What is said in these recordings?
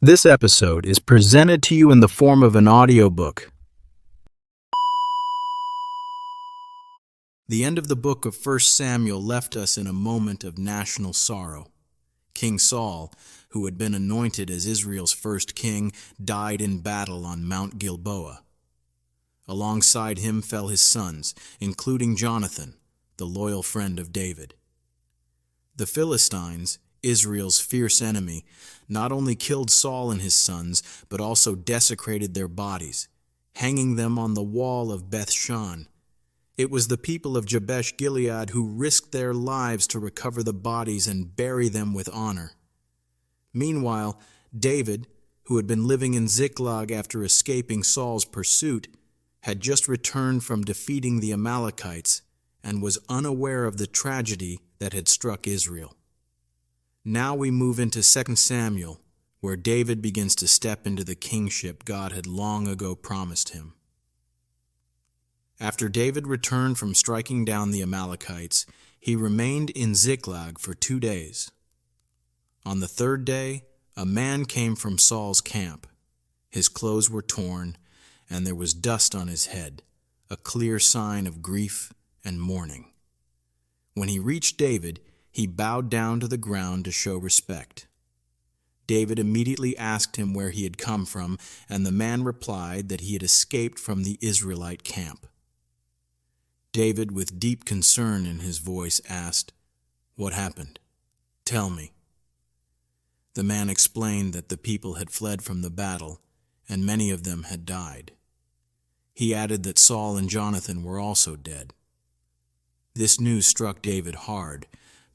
This episode is presented to you in the form of an audiobook. The end of the book of 1 Samuel left us in a moment of national sorrow. King Saul, who had been anointed as Israel's first king, died in battle on Mount Gilboa. Alongside him fell his sons, including Jonathan, the loyal friend of David. The Philistines, Israel's fierce enemy, not only killed Saul and his sons, but also desecrated their bodies, hanging them on the wall of Beth-shan. It was the people of Jabesh Gilead who risked their lives to recover the bodies and bury them with honor. Meanwhile, David, who had been living in Ziklag after escaping Saul's pursuit, had just returned from defeating the Amalekites and was unaware of the tragedy that had struck Israel. Now we move into 2 Samuel, where David begins to step into the kingship God had long ago promised him. After David returned from striking down the Amalekites, he remained in Ziklag for 2 days. On the third day, a man came from Saul's camp. His clothes were torn, and there was dust on his head, a clear sign of grief and mourning. When he reached David, he bowed down to the ground to show respect. David immediately asked him where he had come from, and the man replied that he had escaped from the Israelite camp. David, with deep concern in his voice, asked, "What happened? Tell me." The man explained that the people had fled from the battle, and many of them had died. He added that Saul and Jonathan were also dead. This news struck David hard,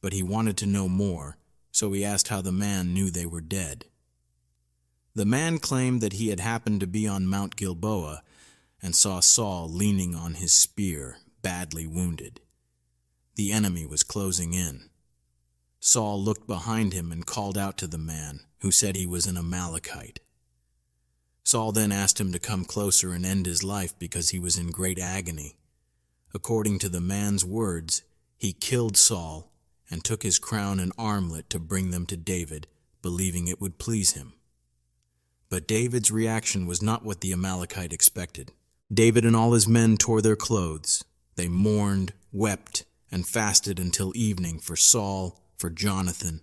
but he wanted to know more, so he asked how the man knew they were dead. The man claimed that he had happened to be on Mount Gilboa and saw Saul leaning on his spear, badly wounded. The enemy was closing in. Saul looked behind him and called out to the man, who said he was an Amalekite. Saul then asked him to come closer and end his life because he was in great agony. According to the man's words, he killed Saul and took his crown and armlet to bring them to David, believing it would please him. But David's reaction was not what the Amalekite expected. David and all his men tore their clothes. They mourned, wept, and fasted until evening for Saul, for Jonathan,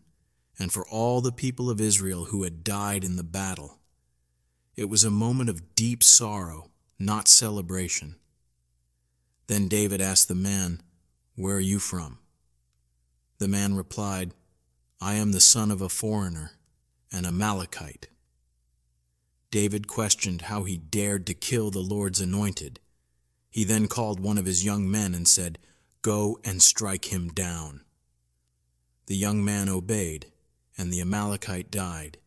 and for all the people of Israel who had died in the battle. It was a moment of deep sorrow, not celebration. Then David asked the man, "Where are you from?" The man replied, "I am the son of a foreigner, an Amalekite." David questioned how he dared to kill the Lord's anointed. He then called one of his young men and said, "Go and strike him down." The young man obeyed, and the Amalekite died.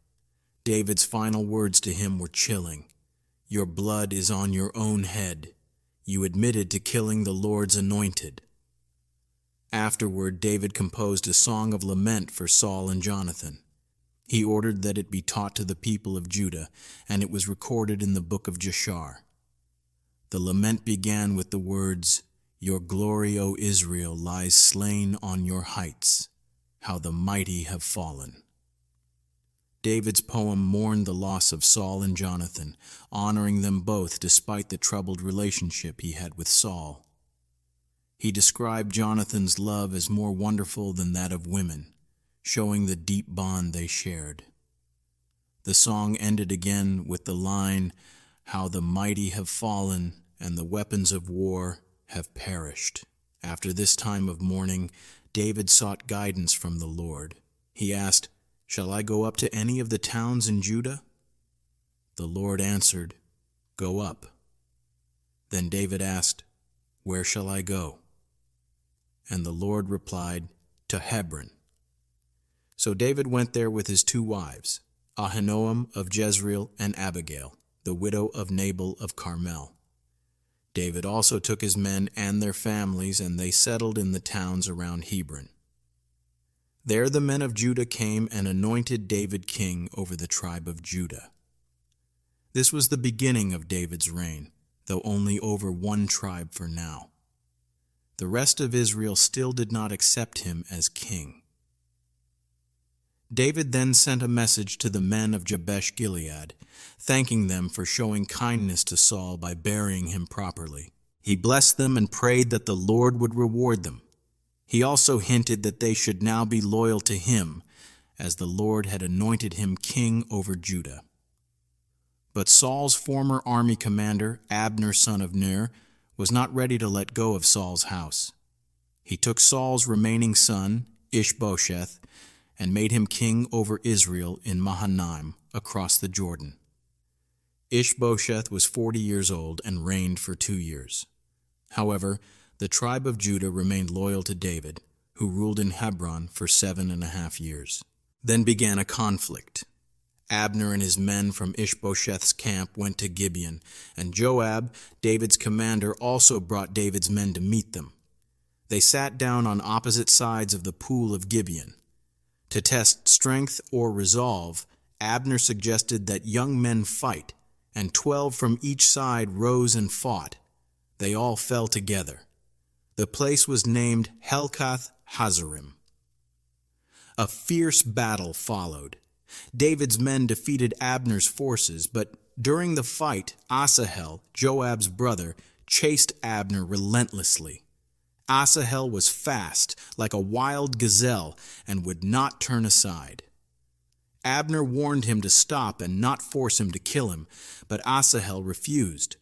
David's final words to him were chilling. "Your blood is on your own head. You admitted to killing the Lord's anointed." Afterward, David composed a song of lament for Saul and Jonathan. He ordered that it be taught to the people of Judah, and it was recorded in the book of Jashar. The lament began with the words, "Your glory, O Israel, lies slain on your heights. How the mighty have fallen." David's poem mourned the loss of Saul and Jonathan, honoring them both despite the troubled relationship he had with Saul. He described Jonathan's love as more wonderful than that of women, showing the deep bond they shared. The song ended again with the line, "How the mighty have fallen, and the weapons of war have perished." After this time of mourning, David sought guidance from the Lord. He asked, "Shall I go up to any of the towns in Judah?" The Lord answered, "Go up." Then David asked, "Where shall I go?" And the Lord replied, "To Hebron." So David went there with his 2 wives, Ahinoam of Jezreel and Abigail, the widow of Nabal of Carmel. David also took his men and their families, and they settled in the towns around Hebron. There the men of Judah came and anointed David king over the tribe of Judah. This was the beginning of David's reign, though only over 1 tribe for now. The rest of Israel still did not accept him as king. David then sent a message to the men of Jabesh-Gilead, thanking them for showing kindness to Saul by burying him properly. He blessed them and prayed that the Lord would reward them. He also hinted that they should now be loyal to him, as the Lord had anointed him king over Judah. But Saul's former army commander, Abner son of Ner, was not ready to let go of Saul's house. He took Saul's remaining son, Ishbosheth, and made him king over Israel in Mahanaim, across the Jordan. Ishbosheth was 40 years old and reigned for 2 years. However, the tribe of Judah remained loyal to David, who ruled in Hebron for 7.5 years. Then began a conflict. Abner and his men from Ishbosheth's camp went to Gibeon, and Joab, David's commander, also brought David's men to meet them. They sat down on opposite sides of the pool of Gibeon. To test strength or resolve, Abner suggested that young men fight, and 12 from each side rose and fought. They all fell together. The place was named Helkath Hazarim. A fierce battle followed. David's men defeated Abner's forces, but during the fight, Asahel, Joab's brother, chased Abner relentlessly. Asahel was fast, like a wild gazelle, and would not turn aside. Abner warned him to stop and not force him to kill him, but Asahel refused.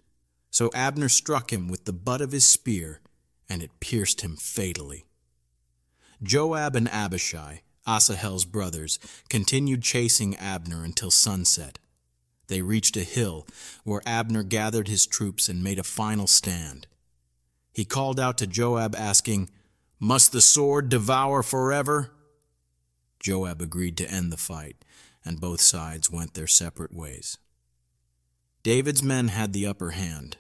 So Abner struck him with the butt of his spear, and it pierced him fatally. Joab and Abishai, Asahel's brothers, continued chasing Abner until sunset. They reached a hill where Abner gathered his troops and made a final stand. He called out to Joab, asking, "Must the sword devour forever?" Joab agreed to end the fight, and both sides went their separate ways. David's men had the upper hand.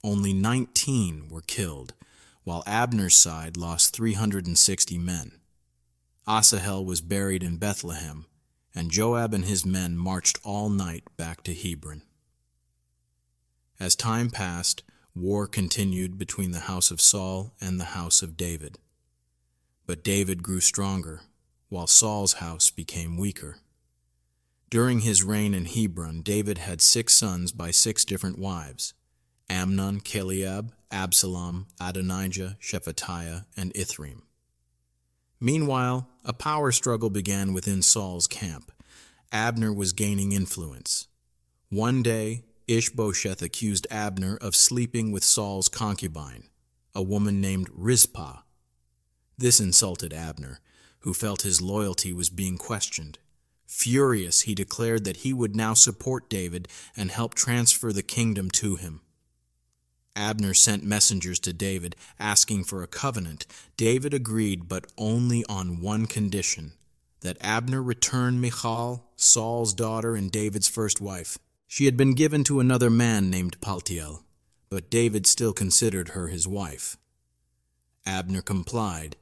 Only 19 were killed, while Abner's side lost 360 men. Asahel was buried in Bethlehem, and Joab and his men marched all night back to Hebron. As time passed, war continued between the house of Saul and the house of David. But David grew stronger, while Saul's house became weaker. During his reign in Hebron, David had 6 sons by 6 different wives: Amnon, Chileab, Absalom, Adonijah, Shephatiah, and Ithream. Meanwhile, a power struggle began within Saul's camp. Abner was gaining influence. One day, Ishbosheth accused Abner of sleeping with Saul's concubine, a woman named Rizpah. This insulted Abner, who felt his loyalty was being questioned. Furious, he declared that he would now support David and help transfer the kingdom to him. Abner sent messengers to David, asking for a covenant. David agreed, but only on one condition: that Abner return Michal, Saul's daughter and David's first wife. She had been given to another man named Paltiel, but David still considered her his wife. Abner complied,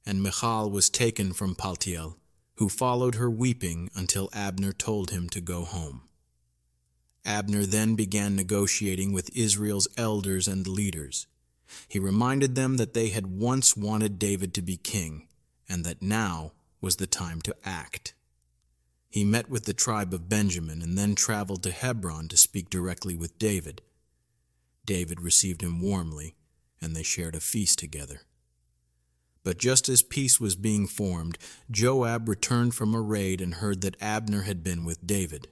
and Michal was taken from Paltiel, who followed her weeping until Abner told him to go home. Abner then began negotiating with Israel's elders and leaders. He reminded them that they had once wanted David to be king, and that now was the time to act. He met with the tribe of Benjamin and then traveled to Hebron to speak directly with David. David received him warmly, and they shared a feast together. But just as peace was being formed, Joab returned from a raid and heard that Abner had been with David.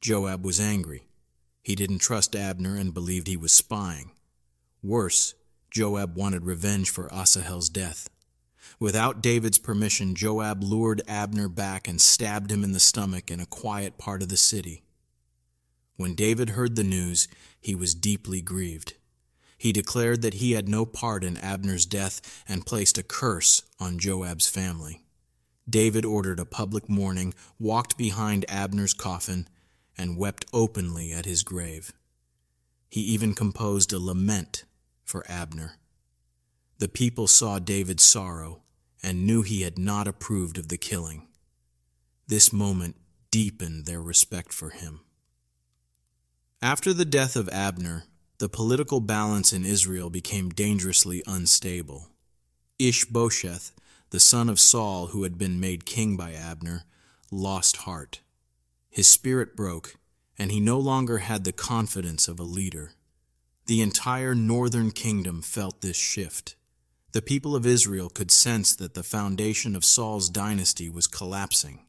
Joab was angry. He didn't trust Abner and believed he was spying. Worse, Joab wanted revenge for Asahel's death. Without David's permission, Joab lured Abner back and stabbed him in the stomach in a quiet part of the city. When David heard the news, he was deeply grieved. He declared that he had no part in Abner's death and placed a curse on Joab's family. David ordered a public mourning, walked behind Abner's coffin, and wept openly at his grave. He even composed a lament for Abner. The people saw David's sorrow and knew he had not approved of the killing. This moment deepened their respect for him. After the death of Abner, the political balance in Israel became dangerously unstable. Ishbosheth, the son of Saul who had been made king by Abner, lost heart. His spirit broke, and he no longer had the confidence of a leader. The entire northern kingdom felt this shift. The people of Israel could sense that the foundation of Saul's dynasty was collapsing.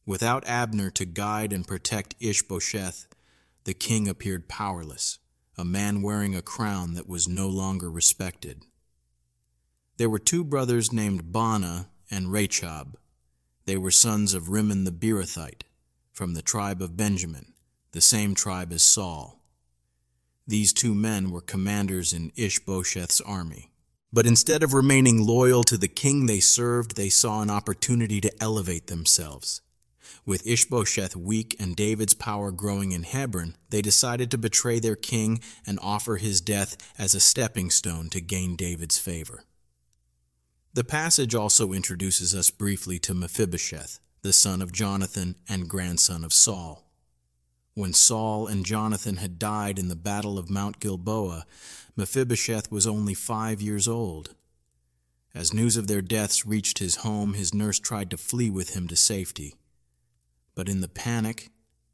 Without Abner to guide and protect Ishbosheth, the king appeared powerless, a man wearing a crown that was no longer respected. There were two brothers named Baanah and Rechab. They were sons of Rimmon the Beerothite, from the tribe of Benjamin, the same tribe as Saul. These two men were commanders in Ishbosheth's army. But instead of remaining loyal to the king they served, they saw an opportunity to elevate themselves. With Ishbosheth weak and David's power growing in Hebron, they decided to betray their king and offer his death as a stepping stone to gain David's favor. The passage also introduces us briefly to Mephibosheth, the son of Jonathan and grandson of Saul. When Saul and Jonathan had died in the battle of Mount Gilboa, Mephibosheth was only 5 years old. As news of their deaths reached his home, his nurse tried to flee with him to safety. But in the panic,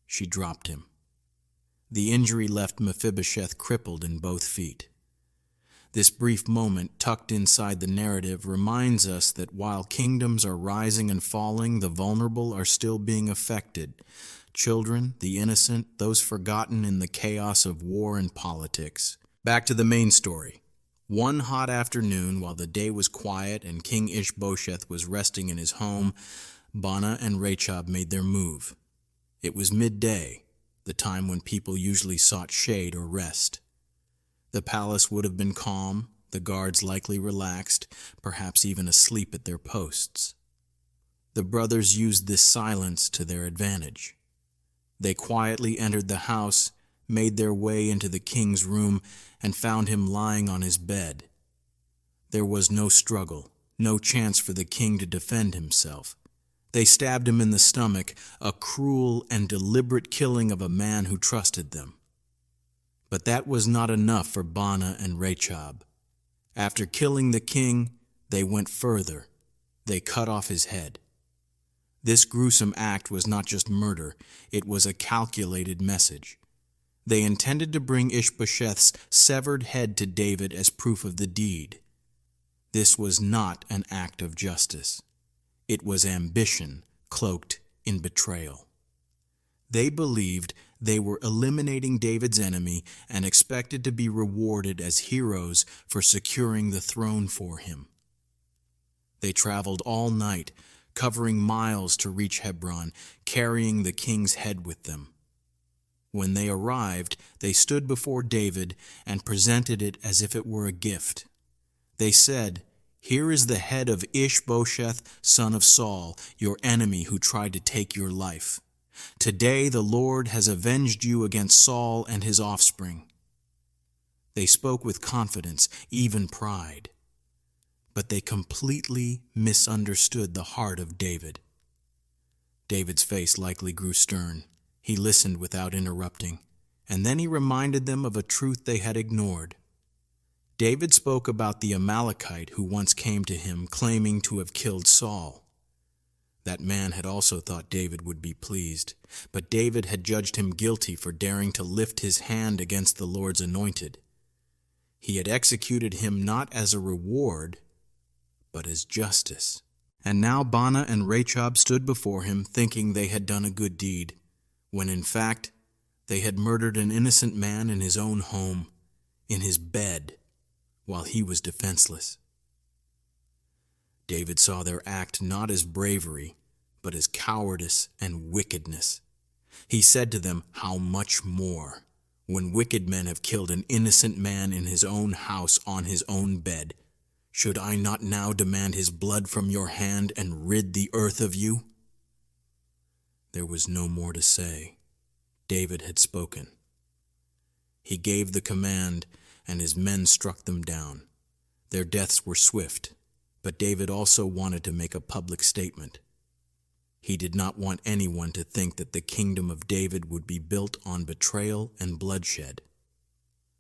she dropped him. The injury left Mephibosheth crippled in both feet. This brief moment tucked inside the narrative reminds us that while kingdoms are rising and falling, the vulnerable are still being affected. Children, the innocent, those forgotten in the chaos of war and politics. Back to the main story. One hot afternoon, while the day was quiet and King Ishbosheth was resting in his home, Baanah and Rechab made their move. It was midday, the time when people usually sought shade or rest. The palace would have been calm, the guards likely relaxed, perhaps even asleep at their posts. The brothers used this silence to their advantage. They quietly entered the house, made their way into the king's room, and found him lying on his bed. There was no struggle, no chance for the king to defend himself. They stabbed him in the stomach, a cruel and deliberate killing of a man who trusted them. But that was not enough for Baanah and Rechab. After killing the king, they went further. They cut off his head. This gruesome act was not just murder, it was a calculated message. They intended to bring Ishbosheth's severed head to David as proof of the deed. This was not an act of justice. It was ambition cloaked in betrayal. They believed they were eliminating David's enemy and expected to be rewarded as heroes for securing the throne for him. They traveled all night, covering miles to reach Hebron, carrying the king's head with them. When they arrived, they stood before David and presented it as if it were a gift. They said, "Here is the head of Ishbosheth, son of Saul, your enemy who tried to take your life. Today the Lord has avenged you against Saul and his offspring." They spoke with confidence, even pride. But they completely misunderstood the heart of David. David's face likely grew stern. He listened without interrupting, and then he reminded them of a truth they had ignored. David spoke about the Amalekite who once came to him claiming to have killed Saul. That man had also thought David would be pleased, but David had judged him guilty for daring to lift his hand against the Lord's anointed. He had executed him not as a reward, but as justice. And now Baanah and Rechab stood before him thinking they had done a good deed, when in fact they had murdered an innocent man in his own home, in his bed, while he was defenseless. David saw their act not as bravery, but as cowardice and wickedness. He said to them, "How much more, when wicked men have killed an innocent man in his own house on his own bed, should I not now demand his blood from your hand and rid the earth of you?" There was no more to say. David had spoken. He gave the command, and his men struck them down. Their deaths were swift, but David also wanted to make a public statement. He did not want anyone to think that the kingdom of David would be built on betrayal and bloodshed.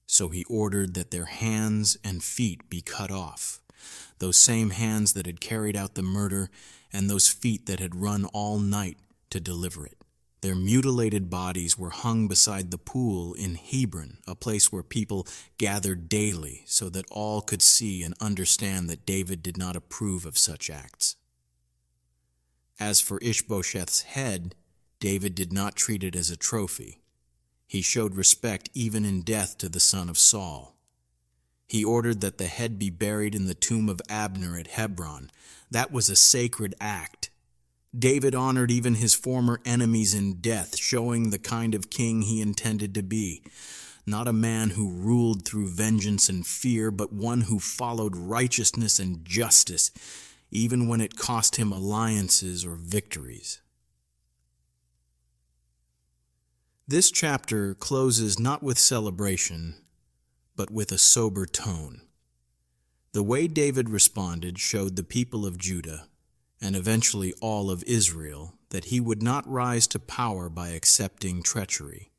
So he ordered that their hands and feet be cut off, those same hands that had carried out the murder, and those feet that had run all night to deliver it. Their mutilated bodies were hung beside the pool in Hebron, a place where people gathered daily so that all could see and understand that David did not approve of such acts. As for Ishbosheth's head, David did not treat it as a trophy. He showed respect even in death to the son of Saul. He ordered that the head be buried in the tomb of Abner at Hebron. That was a sacred act. David honored even his former enemies in death, showing the kind of king he intended to be. Not a man who ruled through vengeance and fear, but one who followed righteousness and justice, even when it cost him alliances or victories. This chapter closes not with celebration, but with a sober tone. The way David responded showed the people of Judah, and eventually all of Israel, that he would not rise to power by accepting treachery.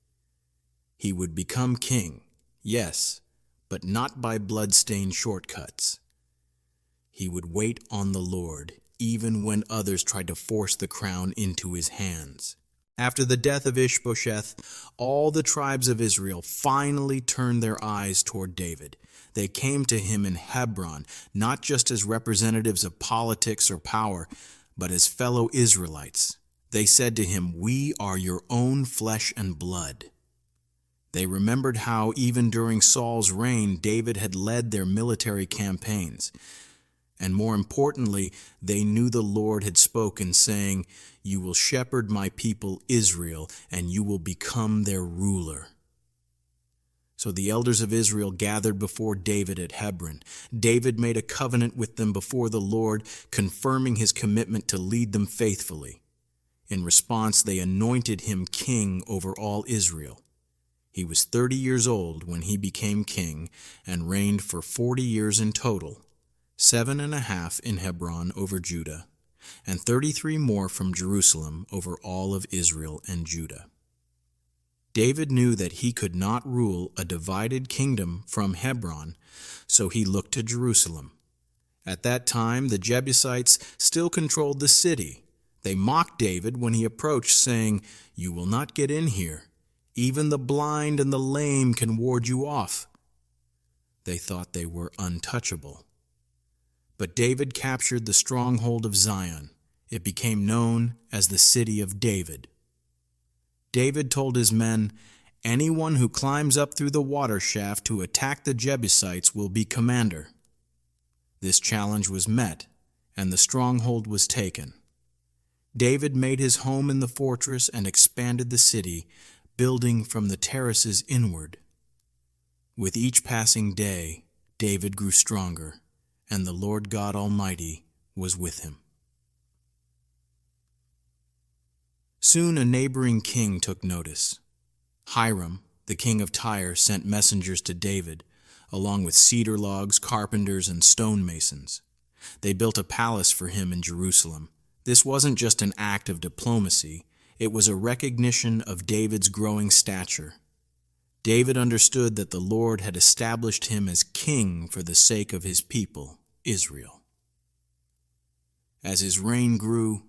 He would become king, yes, but not by blood-stained shortcuts. He would wait on the Lord, even when others tried to force the crown into his hands. After the death of Ishbosheth, all the tribes of Israel finally turned their eyes toward David. They came to him in Hebron, not just as representatives of politics or power, but as fellow Israelites. They said to him, "We are your own flesh and blood." They remembered how, even during Saul's reign, David had led their military campaigns. And more importantly, they knew the Lord had spoken, saying, "You will shepherd my people Israel, and you will become their ruler." So the elders of Israel gathered before David at Hebron. David made a covenant with them before the Lord, confirming his commitment to lead them faithfully. In response, they anointed him king over all Israel. He was 30 years old when he became king and reigned for 40 years in total, 7.5 in Hebron over Judah, and 33 more from Jerusalem over all of Israel and Judah. David knew that he could not rule a divided kingdom from Hebron, so he looked to Jerusalem. At that time, the Jebusites still controlled the city. They mocked David when he approached, saying, "You will not get in here. Even the blind and the lame can ward you off." They thought they were untouchable. But David captured the stronghold of Zion. It became known as the City of David. David told his men, "Anyone who climbs up through the water shaft to attack the Jebusites will be commander." This challenge was met, and the stronghold was taken. David made his home in the fortress and expanded the city, building from the terraces inward. With each passing day, David grew stronger, and the Lord God Almighty was with him. Soon a neighboring king took notice. Hiram, the king of Tyre, sent messengers to David, along with cedar logs, carpenters, and stonemasons. They built a palace for him in Jerusalem. This wasn't just an act of diplomacy, it was a recognition of David's growing stature. David understood that the Lord had established him as king for the sake of his people, Israel. As his reign grew,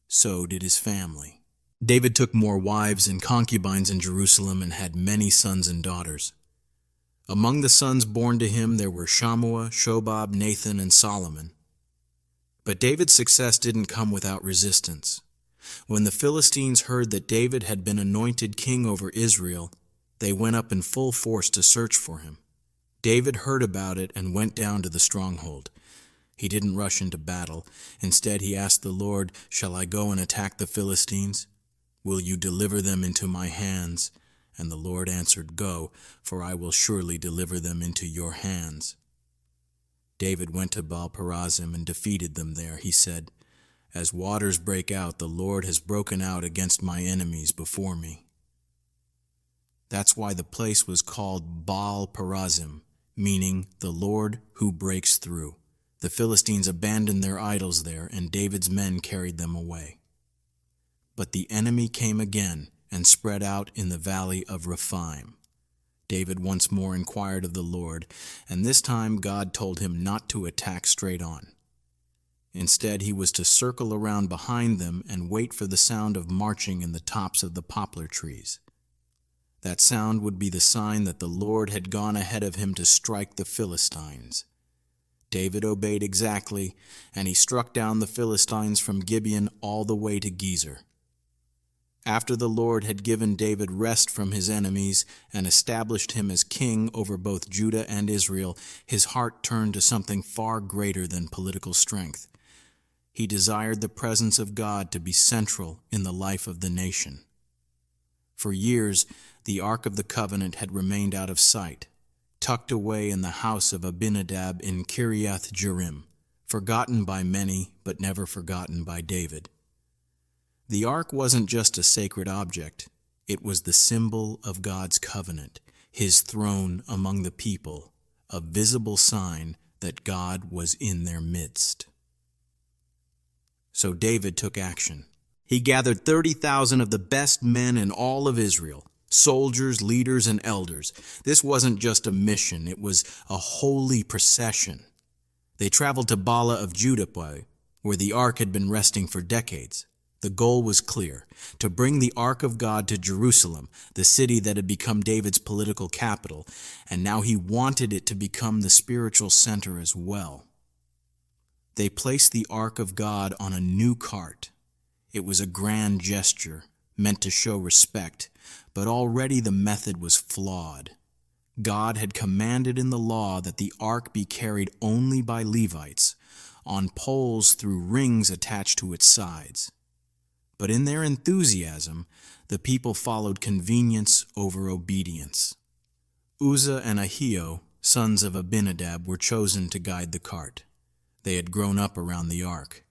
so did his family. David took more wives and concubines in Jerusalem and had many sons and daughters. Among the sons born to him there were Shammua, Shobab, Nathan, and Solomon. But David's success didn't come without resistance. When the Philistines heard that David had been anointed king over Israel, they went up in full force to search for him. David heard about it and went down to the stronghold. He didn't rush into battle. Instead, he asked the Lord, "Shall I go and attack the Philistines? Will you deliver them into my hands?" And the Lord answered, "Go, for I will surely deliver them into your hands." David went to Baal-perazim and defeated them there. He said, "As waters break out, the Lord has broken out against my enemies before me." That's why the place was called Baal-perazim, meaning the Lord who breaks through. The Philistines abandoned their idols there, and David's men carried them away. But the enemy came again and spread out in the valley of Rephaim. David once more inquired of the Lord, and this time God told him not to attack straight on. Instead, he was to circle around behind them and wait for the sound of marching in the tops of the poplar trees. That sound would be the sign that the Lord had gone ahead of him to strike the Philistines. David obeyed exactly, and he struck down the Philistines from Gibeon all the way to Gezer. After the Lord had given David rest from his enemies and established him as king over both Judah and Israel, his heart turned to something far greater than political strength. He desired the presence of God to be central in the life of the nation. For years, the Ark of the Covenant had remained out of sight, tucked away in the house of Abinadab in Kiriath Jearim, forgotten by many but never forgotten by David. The Ark wasn't just a sacred object, it was the symbol of God's covenant, his throne among the people, a visible sign that God was in their midst. So David took action. He gathered 30,000 of the best men in all of Israel, soldiers, leaders, and elders. This wasn't just a mission, it was a holy procession. They traveled to Bala of Judah, where the ark had been resting for decades. The goal was clear, to bring the ark of God to Jerusalem, the city that had become David's political capital, and now he wanted it to become the spiritual center as well. They placed the ark of God on a new cart. It was a grand gesture, meant to show respect, but already the method was flawed. God had commanded in the law that the ark be carried only by Levites, on poles through rings attached to its sides. But in their enthusiasm, the people followed convenience over obedience. Uzzah and Ahio, sons of Abinadab, were chosen to guide the cart. They had grown up around the ark.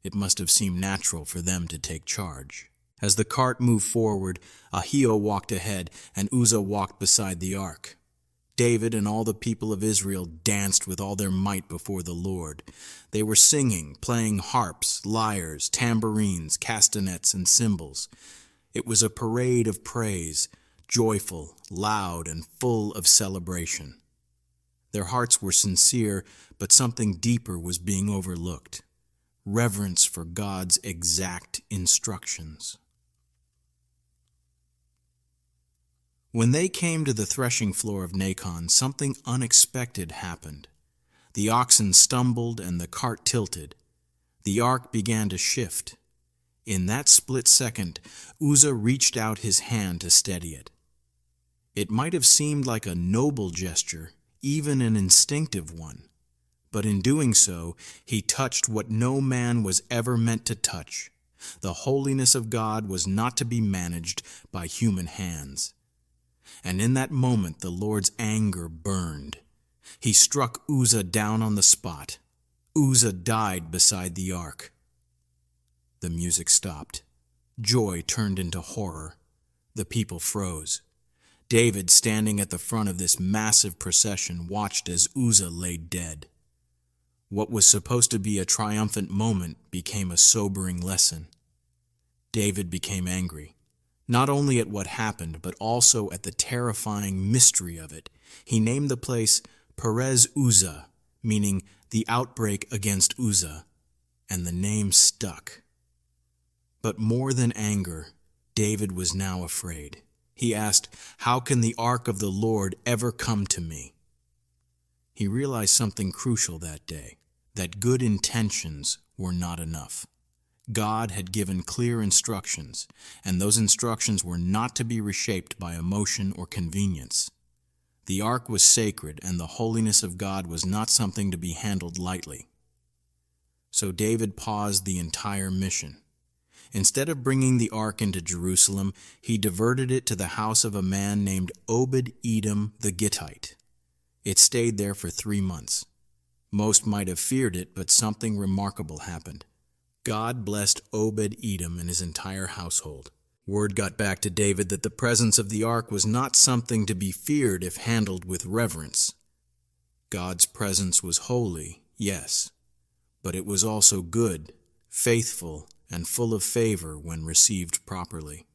It must have seemed natural for them to take charge. As the cart moved forward, Ahio walked ahead, and Uzzah walked beside the ark. David and all the people of Israel danced with all their might before the Lord. They were singing, playing harps, lyres, tambourines, castanets, and cymbals. It was a parade of praise, joyful, loud, and full of celebration. Their hearts were sincere, but something deeper was being overlooked: reverence for God's exact instructions. When they came to the threshing floor of Nacon, something unexpected happened. The oxen stumbled and the cart tilted. The ark began to shift. In that split second, Uzzah reached out his hand to steady it. It might have seemed like a noble gesture, even an instinctive one, but in doing so, he touched what no man was ever meant to touch. The holiness of God was not to be managed by human hands. And in that moment, the Lord's anger burned. He struck Uzzah down on the spot. Uzzah died beside the ark. The music stopped. Joy turned into horror. The people froze. David, standing at the front of this massive procession, watched as Uzzah lay dead. What was supposed to be a triumphant moment became a sobering lesson. David became angry, not only at what happened, but also at the terrifying mystery of it. He named the place Perez Uzzah, meaning the outbreak against Uzzah, and the name stuck. But more than anger, David was now afraid. He asked, "How can the ark of the Lord ever come to me?" He realized something crucial that day, that good intentions were not enough. God had given clear instructions, and those instructions were not to be reshaped by emotion or convenience. The ark was sacred, and the holiness of God was not something to be handled lightly. So David paused the entire mission. Instead of bringing the ark into Jerusalem, he diverted it to the house of a man named Obed-Edom the Gittite. It stayed there for 3 months. Most might have feared it, but something remarkable happened. God blessed Obed-Edom and his entire household. Word got back to David that the presence of the ark was not something to be feared if handled with reverence. God's presence was holy, yes, but it was also good, faithful, and full of favor when received properly.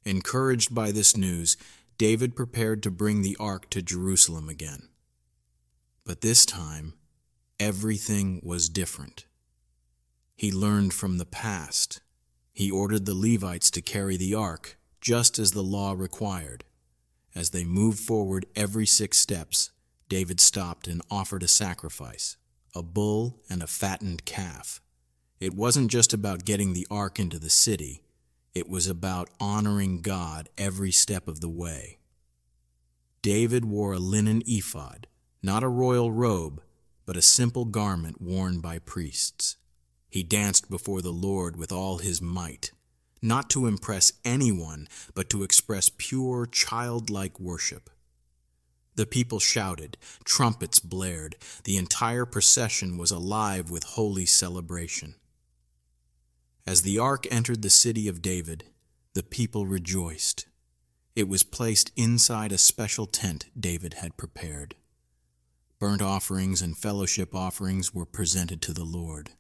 Encouraged by this news, David prepared to bring the ark to Jerusalem again. But this time, everything was different. He learned from the past. He ordered the Levites to carry the ark, just as the law required. As they moved forward every 6 steps, David stopped and offered a sacrifice, a bull and a fattened calf. It wasn't just about getting the ark into the city. It was about honoring God every step of the way. David wore a linen ephod, not a royal robe, but a simple garment worn by priests. He danced before the Lord with all his might, not to impress anyone, but to express pure, childlike worship. The people shouted, trumpets blared, the entire procession was alive with holy celebration. As the ark entered the city of David, the people rejoiced. It was placed inside a special tent David had prepared. Burnt offerings and fellowship offerings were presented to the Lord.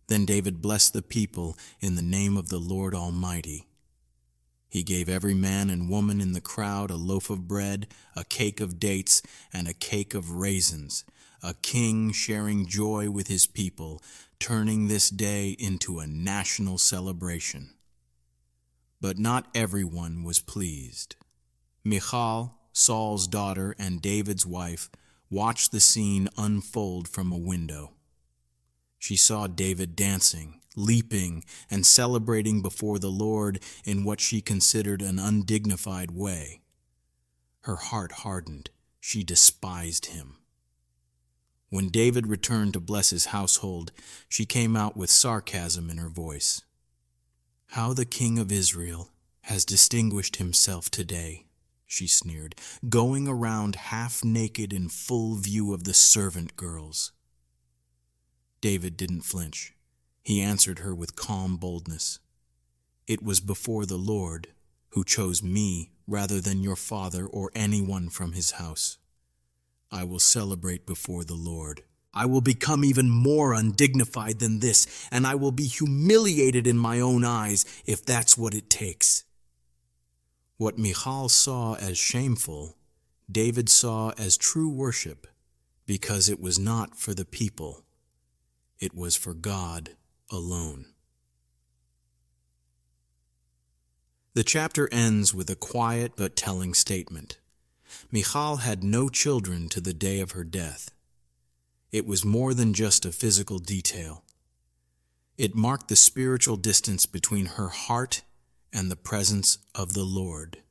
Then David blessed the people in the name of the Lord Almighty. He gave every man and woman in the crowd a loaf of bread, a cake of dates, and a cake of raisins, a king sharing joy with his people, turning this day into a national celebration. But not everyone was pleased. Michal, Saul's daughter and David's wife, watched the scene unfold from a window. She saw David dancing, leaping, and celebrating before the Lord in what she considered an undignified way. Her heart hardened. She despised him. When David returned to bless his household, she came out with sarcasm in her voice. "How the king of Israel has distinguished himself today," she sneered, "going around half naked in full view of the servant girls." David didn't flinch. He answered her with calm boldness. "It was before the Lord, who chose me rather than your father or anyone from his house. I will celebrate before the Lord. I will become even more undignified than this, and I will be humiliated in my own eyes if that's what it takes." What Michal saw as shameful, David saw as true worship, because it was not for the people. It was for God alone. The chapter ends with a quiet but telling statement. Michal had no children to the day of her death. It was more than just a physical detail. It marked the spiritual distance between her heart and the presence of the Lord.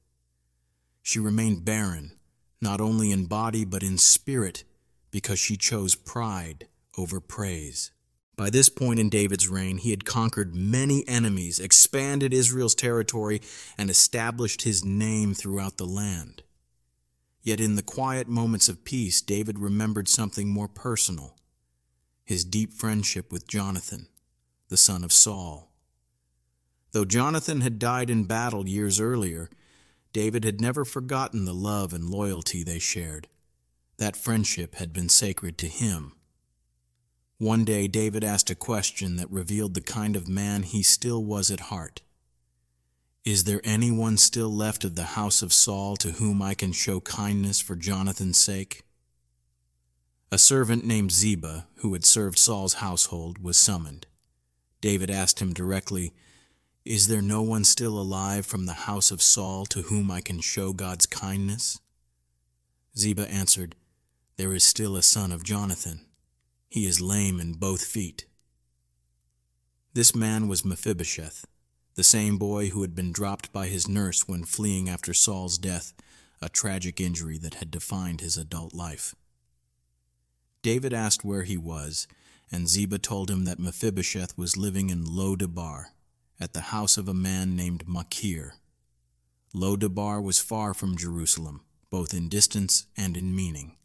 She remained barren, not only in body but in spirit, because she chose pride over praise. By this point in David's reign, he had conquered many enemies, expanded Israel's territory, and established his name throughout the land. Yet in the quiet moments of peace, David remembered something more personal: his deep friendship with Jonathan, the son of Saul. Though Jonathan had died in battle years earlier, David had never forgotten the love and loyalty they shared. That friendship had been sacred to him. One day, David asked a question that revealed the kind of man he still was at heart. "Is there anyone still left of the house of Saul to whom I can show kindness for Jonathan's sake?" A servant named Ziba, who had served Saul's household, was summoned. David asked him directly, "Is there no one still alive from the house of Saul to whom I can show God's kindness?" Ziba answered, "There is still a son of Jonathan. He is lame in both feet." This man was Mephibosheth, the same boy who had been dropped by his nurse when fleeing after Saul's death, a tragic injury that had defined his adult life. David asked where he was, and Ziba told him that Mephibosheth was living in Lo-debar, at the house of a man named Machir. Lo-debar was far from Jerusalem, both in distance and in meaning.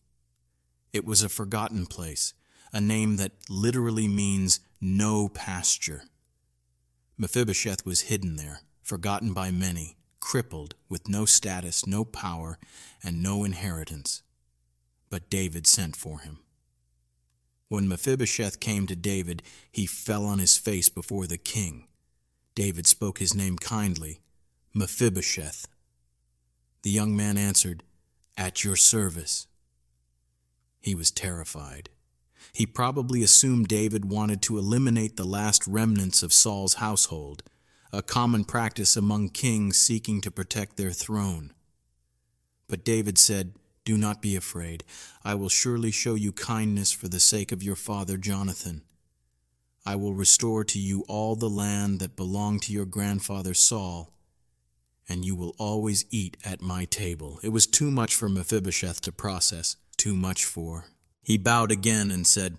It was a forgotten place, a name that literally means no pasture. Mephibosheth was hidden there, forgotten by many, crippled, with no status, no power, and no inheritance. But David sent for him. When Mephibosheth came to David, he fell on his face before the king. David spoke his name kindly, "Mephibosheth." The young man answered, "At your service." He was terrified. He probably assumed David wanted to eliminate the last remnants of Saul's household, a common practice among kings seeking to protect their throne. But David said, "Do not be afraid. I will surely show you kindness for the sake of your father Jonathan. I will restore to you all the land that belonged to your grandfather Saul, and you will always eat at my table." It was too much for Mephibosheth to process, too much for. He bowed again and said,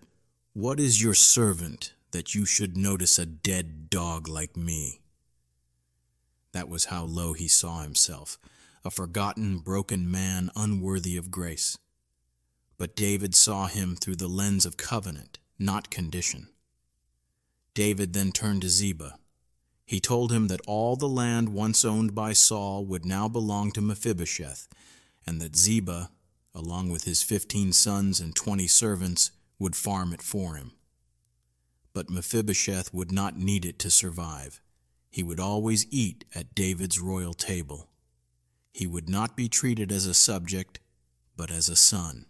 "What is your servant that you should notice a dead dog like me?" That was how low he saw himself, a forgotten, broken man unworthy of grace. But David saw him through the lens of covenant, not condition. David then turned to Ziba. He told him that all the land once owned by Saul would now belong to Mephibosheth, and that Ziba, along with his 15 sons and 20 servants, would farm it for him. But Mephibosheth would not need it to survive. He would always eat at David's royal table. He would not be treated as a subject, but as a son.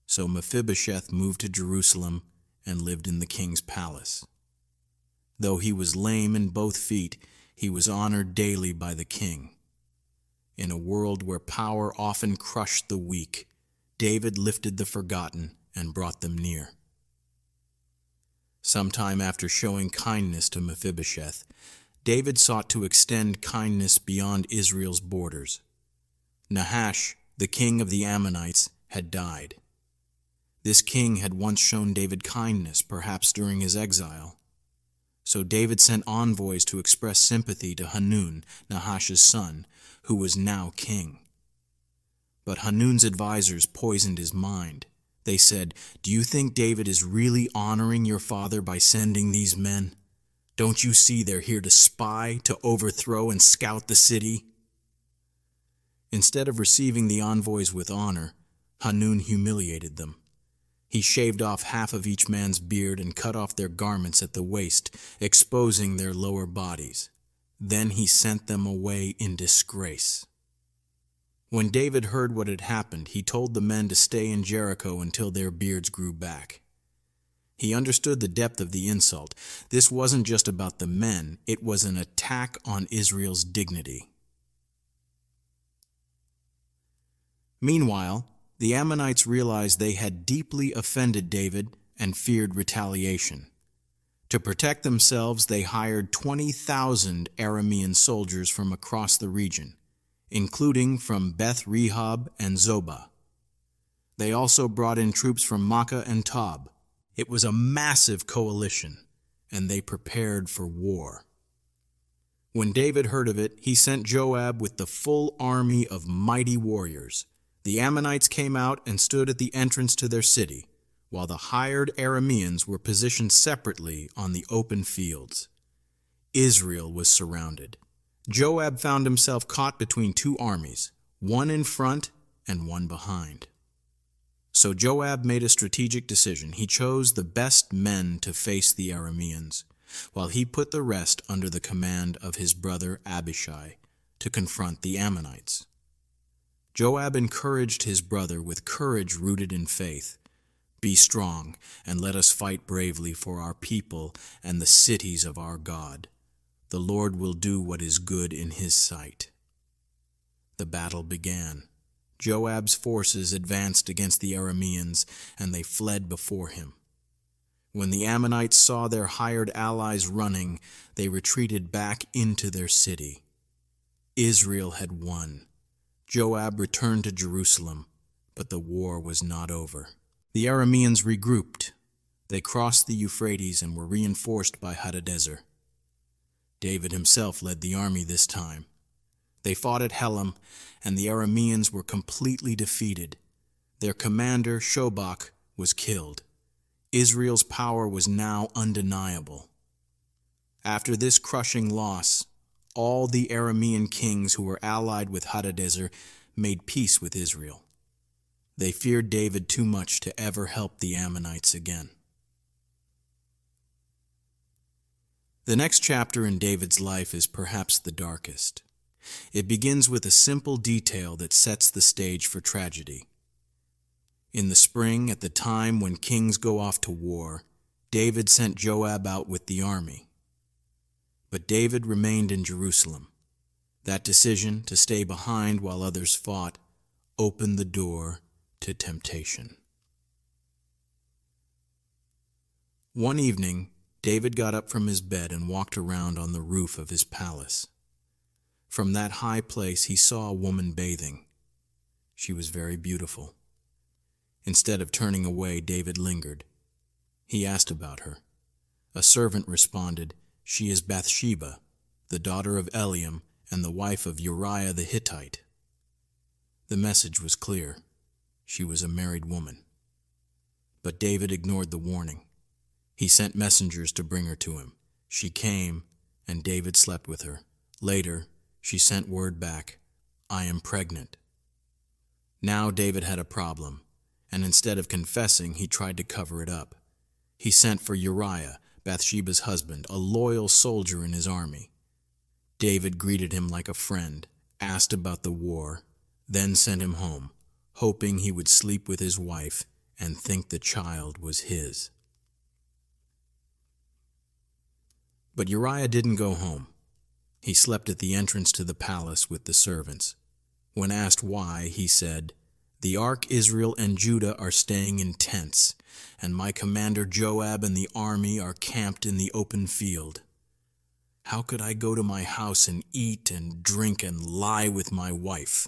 So Mephibosheth moved to Jerusalem and lived in the king's palace. Though he was lame in both feet, he was honored daily by the king. In a world where power often crushed the weak, David lifted the forgotten and brought them near. Sometime after showing kindness to Mephibosheth, David sought to extend kindness beyond Israel's borders. Nahash, the king of the Ammonites, had died. This king had once shown David kindness, perhaps during his exile. So David sent envoys to express sympathy to Hanun, Nahash's son, who was now king. But Hanun's advisors poisoned his mind. They said, "Do you think David is really honoring your father by sending these men? Don't you see they're here to spy, to overthrow and scout the city?" Instead of receiving the envoys with honor, Hanun humiliated them. He shaved off half of each man's beard and cut off their garments at the waist, exposing their lower bodies. Then he sent them away in disgrace. When David heard what had happened, he told the men to stay in Jericho until their beards grew back. He understood the depth of the insult. This wasn't just about the men, it was an attack on Israel's dignity. Meanwhile, the Ammonites realized they had deeply offended David and feared retaliation. To protect themselves, they hired 20,000 Aramean soldiers from across the region, including from Beth Rehob and Zobah. They also brought in troops from Makkah and Tob. It was a massive coalition, and they prepared for war. When David heard of it, he sent Joab with the full army of mighty warriors. The Ammonites came out and stood at the entrance to their city, while the hired Arameans were positioned separately on the open fields. Israel was surrounded. Joab found himself caught between two armies, one in front and one behind. So Joab made a strategic decision. He chose the best men to face the Arameans, while he put the rest under the command of his brother Abishai to confront the Ammonites. Joab encouraged his brother with courage rooted in faith. "Be strong, and let us fight bravely for our people and the cities of our God. The Lord will do what is good in his sight." The battle began. Joab's forces advanced against the Arameans, and they fled before him. When the Ammonites saw their hired allies running, they retreated back into their city. Israel had won. Joab returned to Jerusalem, but the war was not over. The Arameans regrouped. They crossed the Euphrates and were reinforced by Hadadezer. David himself led the army this time. They fought at Helam, and the Arameans were completely defeated. Their commander, Shobach, was killed. Israel's power was now undeniable. After this crushing loss, all the Aramean kings who were allied with Hadadezer made peace with Israel. They feared David too much to ever help the Ammonites again. The next chapter in David's life is perhaps the darkest. It begins with a simple detail that sets the stage for tragedy. In the spring, at the time when kings go off to war, David sent Joab out with the army. But David remained in Jerusalem. That decision to stay behind while others fought opened the door to temptation. One evening, David got up from his bed and walked around on the roof of his palace. From that high place he saw a woman bathing. She was very beautiful. Instead of turning away, David lingered. He asked about her. A servant responded, "She is Bathsheba, the daughter of Eliam and the wife of Uriah the Hittite." The message was clear. She was a married woman. But David ignored the warning. He sent messengers to bring her to him. She came, and David slept with her. Later, she sent word back, "I am pregnant." Now David had a problem, and instead of confessing, he tried to cover it up. He sent for Uriah, Bathsheba's husband, a loyal soldier in his army. David greeted him like a friend, asked about the war, then sent him home, hoping he would sleep with his wife and think the child was his. But Uriah didn't go home. He slept at the entrance to the palace with the servants. When asked why, he said, "The ark, Israel, and Judah are staying in tents, and my commander Joab and the army are camped in the open field. How could I go to my house and eat and drink and lie with my wife?"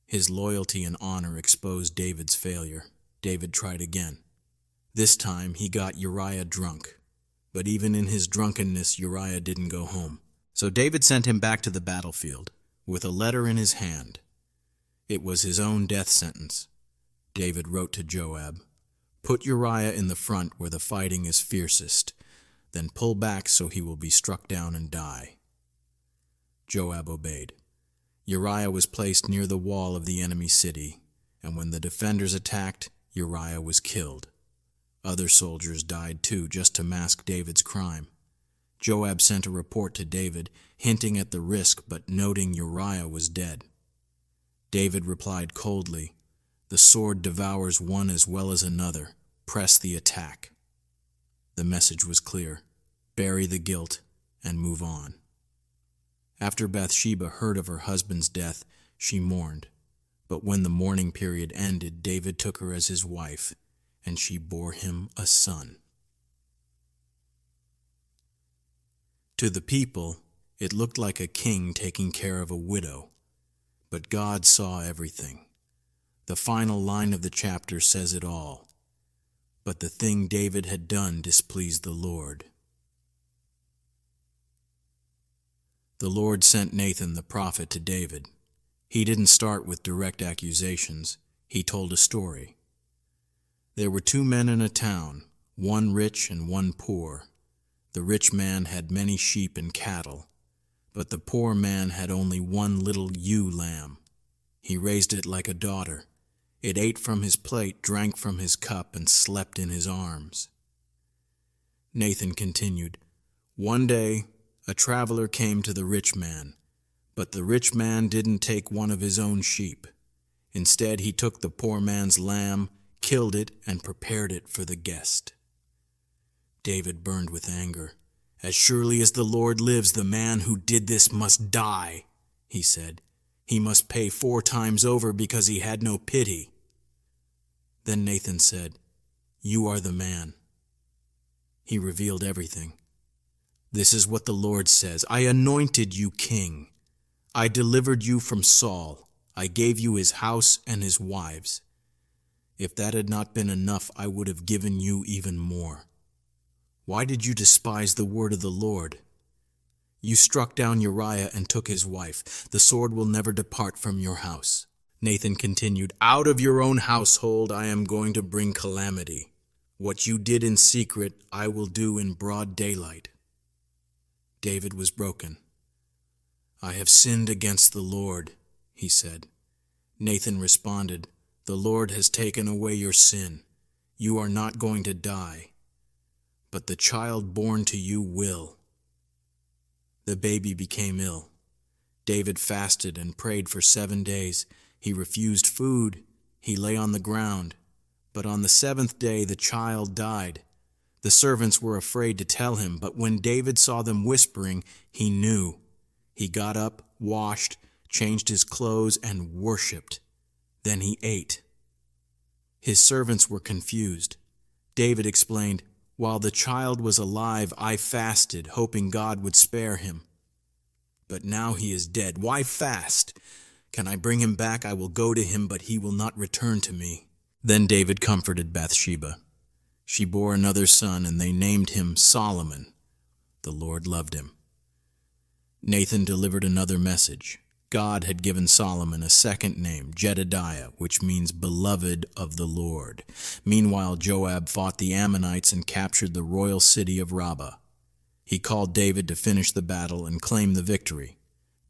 His loyalty and honor exposed David's failure. David tried again. This time he got Uriah drunk. But even in his drunkenness, Uriah didn't go home. So David sent him back to the battlefield, with a letter in his hand. It was his own death sentence. David wrote to Joab, "Put Uriah in the front where the fighting is fiercest, then pull back so he will be struck down and die." Joab obeyed. Uriah was placed near the wall of the enemy city, and when the defenders attacked, Uriah was killed. Other soldiers died too, just to mask David's crime. Joab sent a report to David, hinting at the risk but noting Uriah was dead. David replied coldly, "The sword devours one as well as another. Press the attack." The message was clear: bury the guilt and move on. After Bathsheba heard of her husband's death, she mourned. But when the mourning period ended, David took her as his wife, and she bore him a son. To the people, it looked like a king taking care of a widow, but God saw everything. The final line of the chapter says it all. But the thing David had done displeased the Lord. The Lord sent Nathan the prophet to David. He didn't start with direct accusations. He told a story. There were two men in a town, one rich and one poor. The rich man had many sheep and cattle, but the poor man had only one little ewe lamb. He raised it like a daughter. It ate from his plate, drank from his cup, and slept in his arms. Nathan continued, "One day, a traveler came to the rich man, but the rich man didn't take one of his own sheep. Instead, he took the poor man's lamb, killed it, and prepared it for the guest." David burned with anger. "As surely as the Lord lives, the man who did this must die," he said. "He must pay 4 times over because he had no pity." Then Nathan said, "You are the man." He revealed everything. "This is what the Lord says. I anointed you king. I delivered you from Saul. I gave you his house and his wives. If that had not been enough, I would have given you even more. Why did you despise the word of the Lord? You struck down Uriah and took his wife. The sword will never depart from your house." Nathan continued, "Out of your own household I am going to bring calamity. What you did in secret, I will do in broad daylight." David was broken. "I have sinned against the Lord," he said. Nathan responded, "The Lord has taken away your sin. You are not going to die, but the child born to you will." The baby became ill. David fasted and prayed for 7 days. He refused food. He lay on the ground, but on the seventh day the child died. The servants were afraid to tell him, but when David saw them whispering, he knew. He got up, washed, changed his clothes, and worshipped. Then he ate. His servants were confused. David explained, "While the child was alive, I fasted, hoping God would spare him. But now he is dead. Why fast? Can I bring him back? I will go to him, but he will not return to me." Then David comforted Bathsheba. She bore another son, and they named him Solomon. The Lord loved him. Nathan delivered another message. God had given Solomon a second name, Jedediah, which means beloved of the Lord. Meanwhile, Joab fought the Ammonites and captured the royal city of Rabbah. He called David to finish the battle and claim the victory.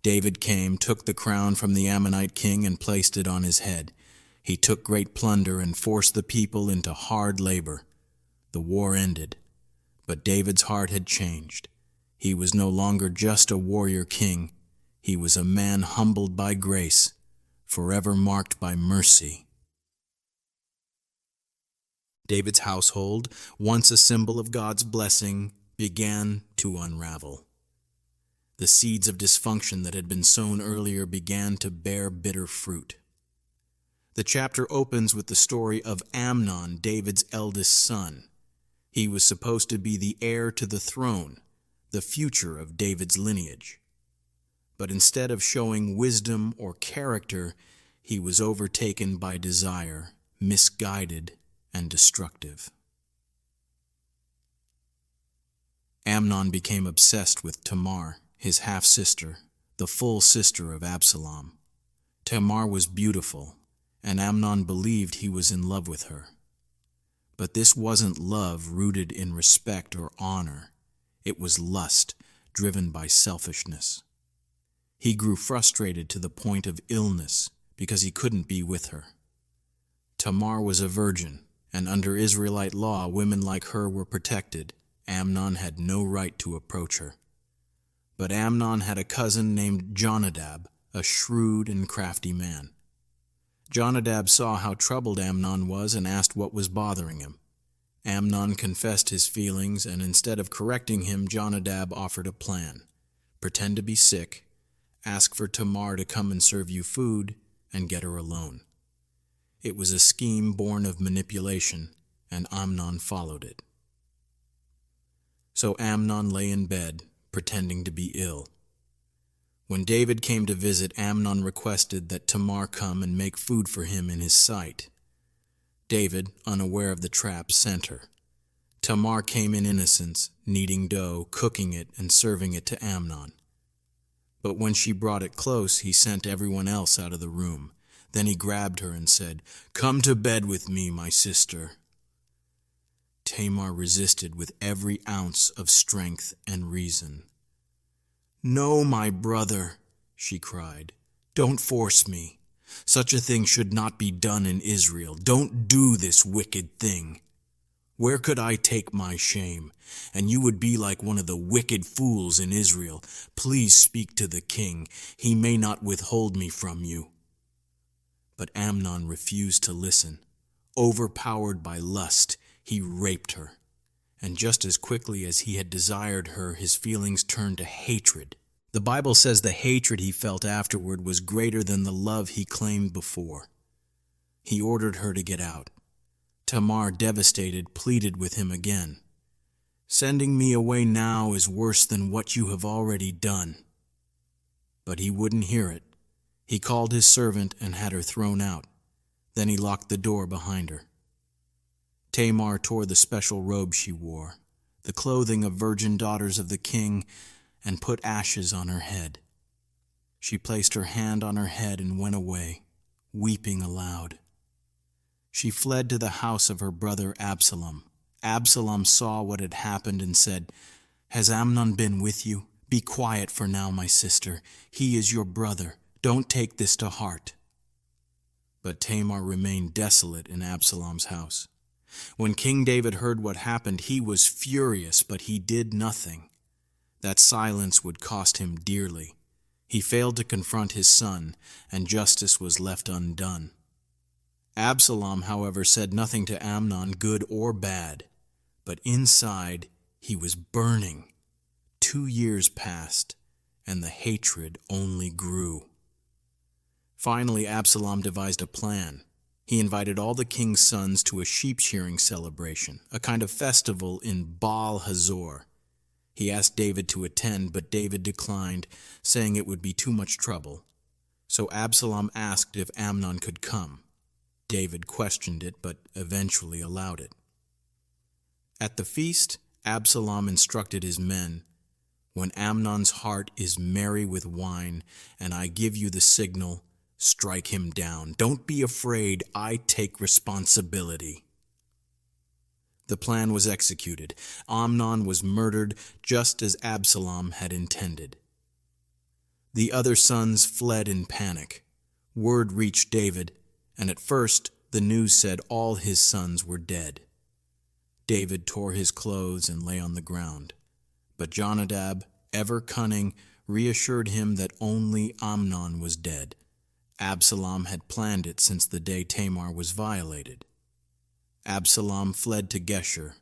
David came, took the crown from the Ammonite king, and placed it on his head. He took great plunder and forced the people into hard labor. The war ended, but David's heart had changed. He was no longer just a warrior king. He was a man humbled by grace, forever marked by mercy. David's household, once a symbol of God's blessing, began to unravel. The seeds of dysfunction that had been sown earlier began to bear bitter fruit. The chapter opens with the story of Amnon, David's eldest son. He was supposed to be the heir to the throne, the future of David's lineage. But instead of showing wisdom or character, he was overtaken by desire, misguided and destructive. Amnon became obsessed with Tamar, his half-sister, the full sister of Absalom. Tamar was beautiful, and Amnon believed he was in love with her. But this wasn't love rooted in respect or honor. It was lust, driven by selfishness. He grew frustrated to the point of illness because he couldn't be with her. Tamar was a virgin, and under Israelite law, women like her were protected. Amnon had no right to approach her. But Amnon had a cousin named Jonadab, a shrewd and crafty man. Jonadab saw how troubled Amnon was and asked what was bothering him. Amnon confessed his feelings, and instead of correcting him, Jonadab offered a plan. Pretend to be sick, ask for Tamar to come and serve you food, and get her alone. It was a scheme born of manipulation, and Amnon followed it. So Amnon lay in bed, pretending to be ill. When David came to visit, Amnon requested that Tamar come and make food for him in his sight. David, unaware of the trap, sent her. Tamar came in innocence, kneading dough, cooking it, and serving it to Amnon. But when she brought it close, he sent everyone else out of the room. Then he grabbed her and said, "Come to bed with me, my sister." Tamar resisted with every ounce of strength and reason. "No, my brother," she cried. "Don't force me. Such a thing should not be done in Israel. Don't do this wicked thing. Where could I take my shame? And you would be like one of the wicked fools in Israel. Please speak to the king. He may not withhold me from you." But Amnon refused to listen. Overpowered by lust, he raped her. And just as quickly as he had desired her, his feelings turned to hatred. The Bible says the hatred he felt afterward was greater than the love he claimed before. He ordered her to get out. Tamar, devastated, pleaded with him again. "Sending me away now is worse than what you have already done." But he wouldn't hear it. He called his servant and had her thrown out. Then he locked the door behind her. Tamar tore the special robe she wore, the clothing of virgin daughters of the king, and put ashes on her head. She placed her hand on her head and went away, weeping aloud. She fled to the house of her brother Absalom. Absalom saw what had happened and said, "Has Amnon been with you? Be quiet for now, my sister. He is your brother. Don't take this to heart." But Tamar remained desolate in Absalom's house. When King David heard what happened, he was furious, but he did nothing. That silence would cost him dearly. He failed to confront his son, and justice was left undone. Absalom, however, said nothing to Amnon, good or bad, but inside he was burning. 2 years passed, and the hatred only grew. Finally, Absalom devised a plan. He invited all the king's sons to a sheep-shearing celebration, a kind of festival in Baal Hazor. He asked David to attend, but David declined, saying it would be too much trouble. So Absalom asked if Amnon could come. David questioned it, but eventually allowed it. At the feast, Absalom instructed his men, "When Amnon's heart is merry with wine, and I give you the signal, strike him down. Don't be afraid, I take responsibility." The plan was executed. Amnon was murdered just as Absalom had intended. The other sons fled in panic. Word reached David, and at first the news said all his sons were dead. David tore his clothes and lay on the ground. But Jonadab, ever cunning, reassured him that only Amnon was dead. Absalom had planned it since the day Tamar was violated. Absalom fled to Geshur,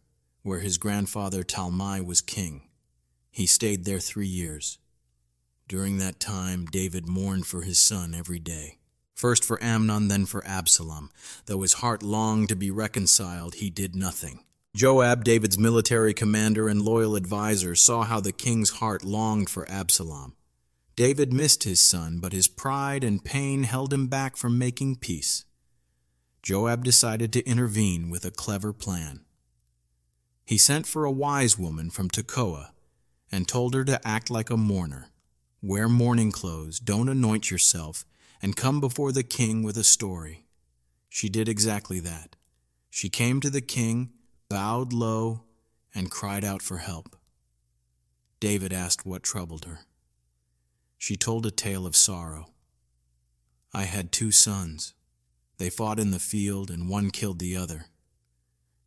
where his grandfather Talmai was king. He stayed there 3 years. During that time, David mourned for his son every day. First for Amnon, then for Absalom. Though his heart longed to be reconciled, he did nothing. Joab, David's military commander and loyal advisor, saw how the king's heart longed for Absalom. David missed his son, but his pride and pain held him back from making peace. Joab decided to intervene with a clever plan. He sent for a wise woman from Tekoa and told her to act like a mourner. Wear mourning clothes, don't anoint yourself, and come before the king with a story. She did exactly that. She came to the king, bowed low, and cried out for help. David asked what troubled her. She told a tale of sorrow. "I had 2 sons. They fought in the field, and one killed the other.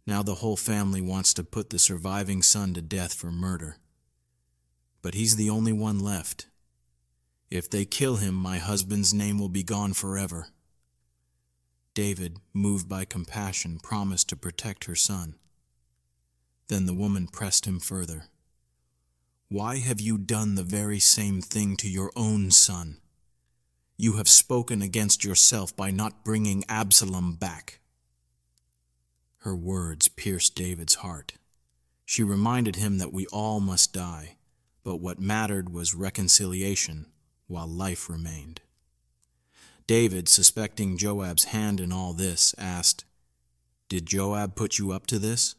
Now the whole family wants to put the surviving son to death for murder. But he's the only one left. If they kill him, my husband's name will be gone forever." David, moved by compassion, promised to protect her son. Then the woman pressed him further. "Why have you done the very same thing to your own son? You have spoken against yourself by not bringing Absalom back." Her words pierced David's heart. She reminded him that we all must die, but what mattered was reconciliation while life remained. David, suspecting Joab's hand in all this, asked, "Did Joab put you up to this?"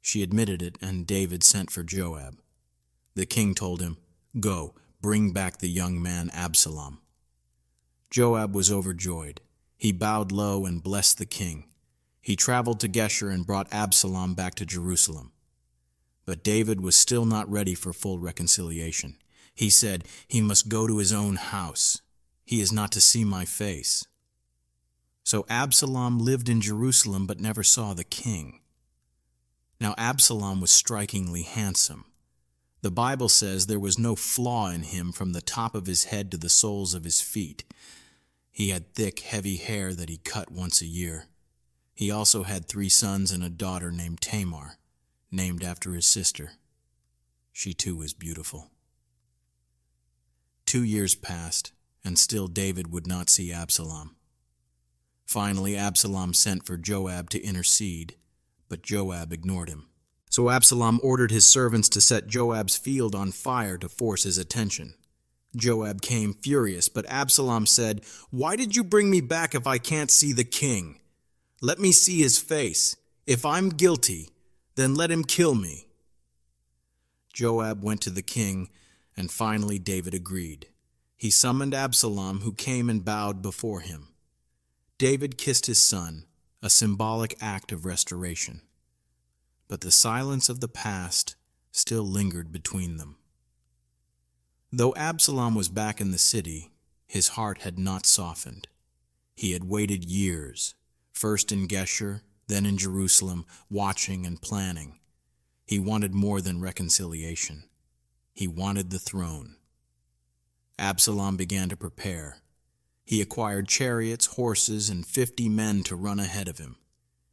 She admitted it, and David sent for Joab. The king told him, "Go, bring back the young man Absalom." Joab was overjoyed. He bowed low and blessed the king. He traveled to Geshur and brought Absalom back to Jerusalem. But David was still not ready for full reconciliation. He said, "He must go to his own house. He is not to see my face." So Absalom lived in Jerusalem but never saw the king. Now Absalom was strikingly handsome. The Bible says there was no flaw in him from the top of his head to the soles of his feet. He had thick, heavy hair that he cut once a year. He also had 3 sons and a daughter named Tamar, named after his sister. She too was beautiful. 2 years passed, and still David would not see Absalom. Finally, Absalom sent for Joab to intercede, but Joab ignored him. So Absalom ordered his servants to set Joab's field on fire to force his attention. Joab came furious, but Absalom said, "Why did you bring me back if I can't see the king? Let me see his face. If I'm guilty, then let him kill me." Joab went to the king, and finally David agreed. He summoned Absalom, who came and bowed before him. David kissed his son, a symbolic act of restoration. But the silence of the past still lingered between them. Though Absalom was back in the city, his heart had not softened. He had waited years, first in Geshur, then in Jerusalem, watching and planning. He wanted more than reconciliation. He wanted the throne. Absalom began to prepare. He acquired chariots, horses, and 50 men to run ahead of him.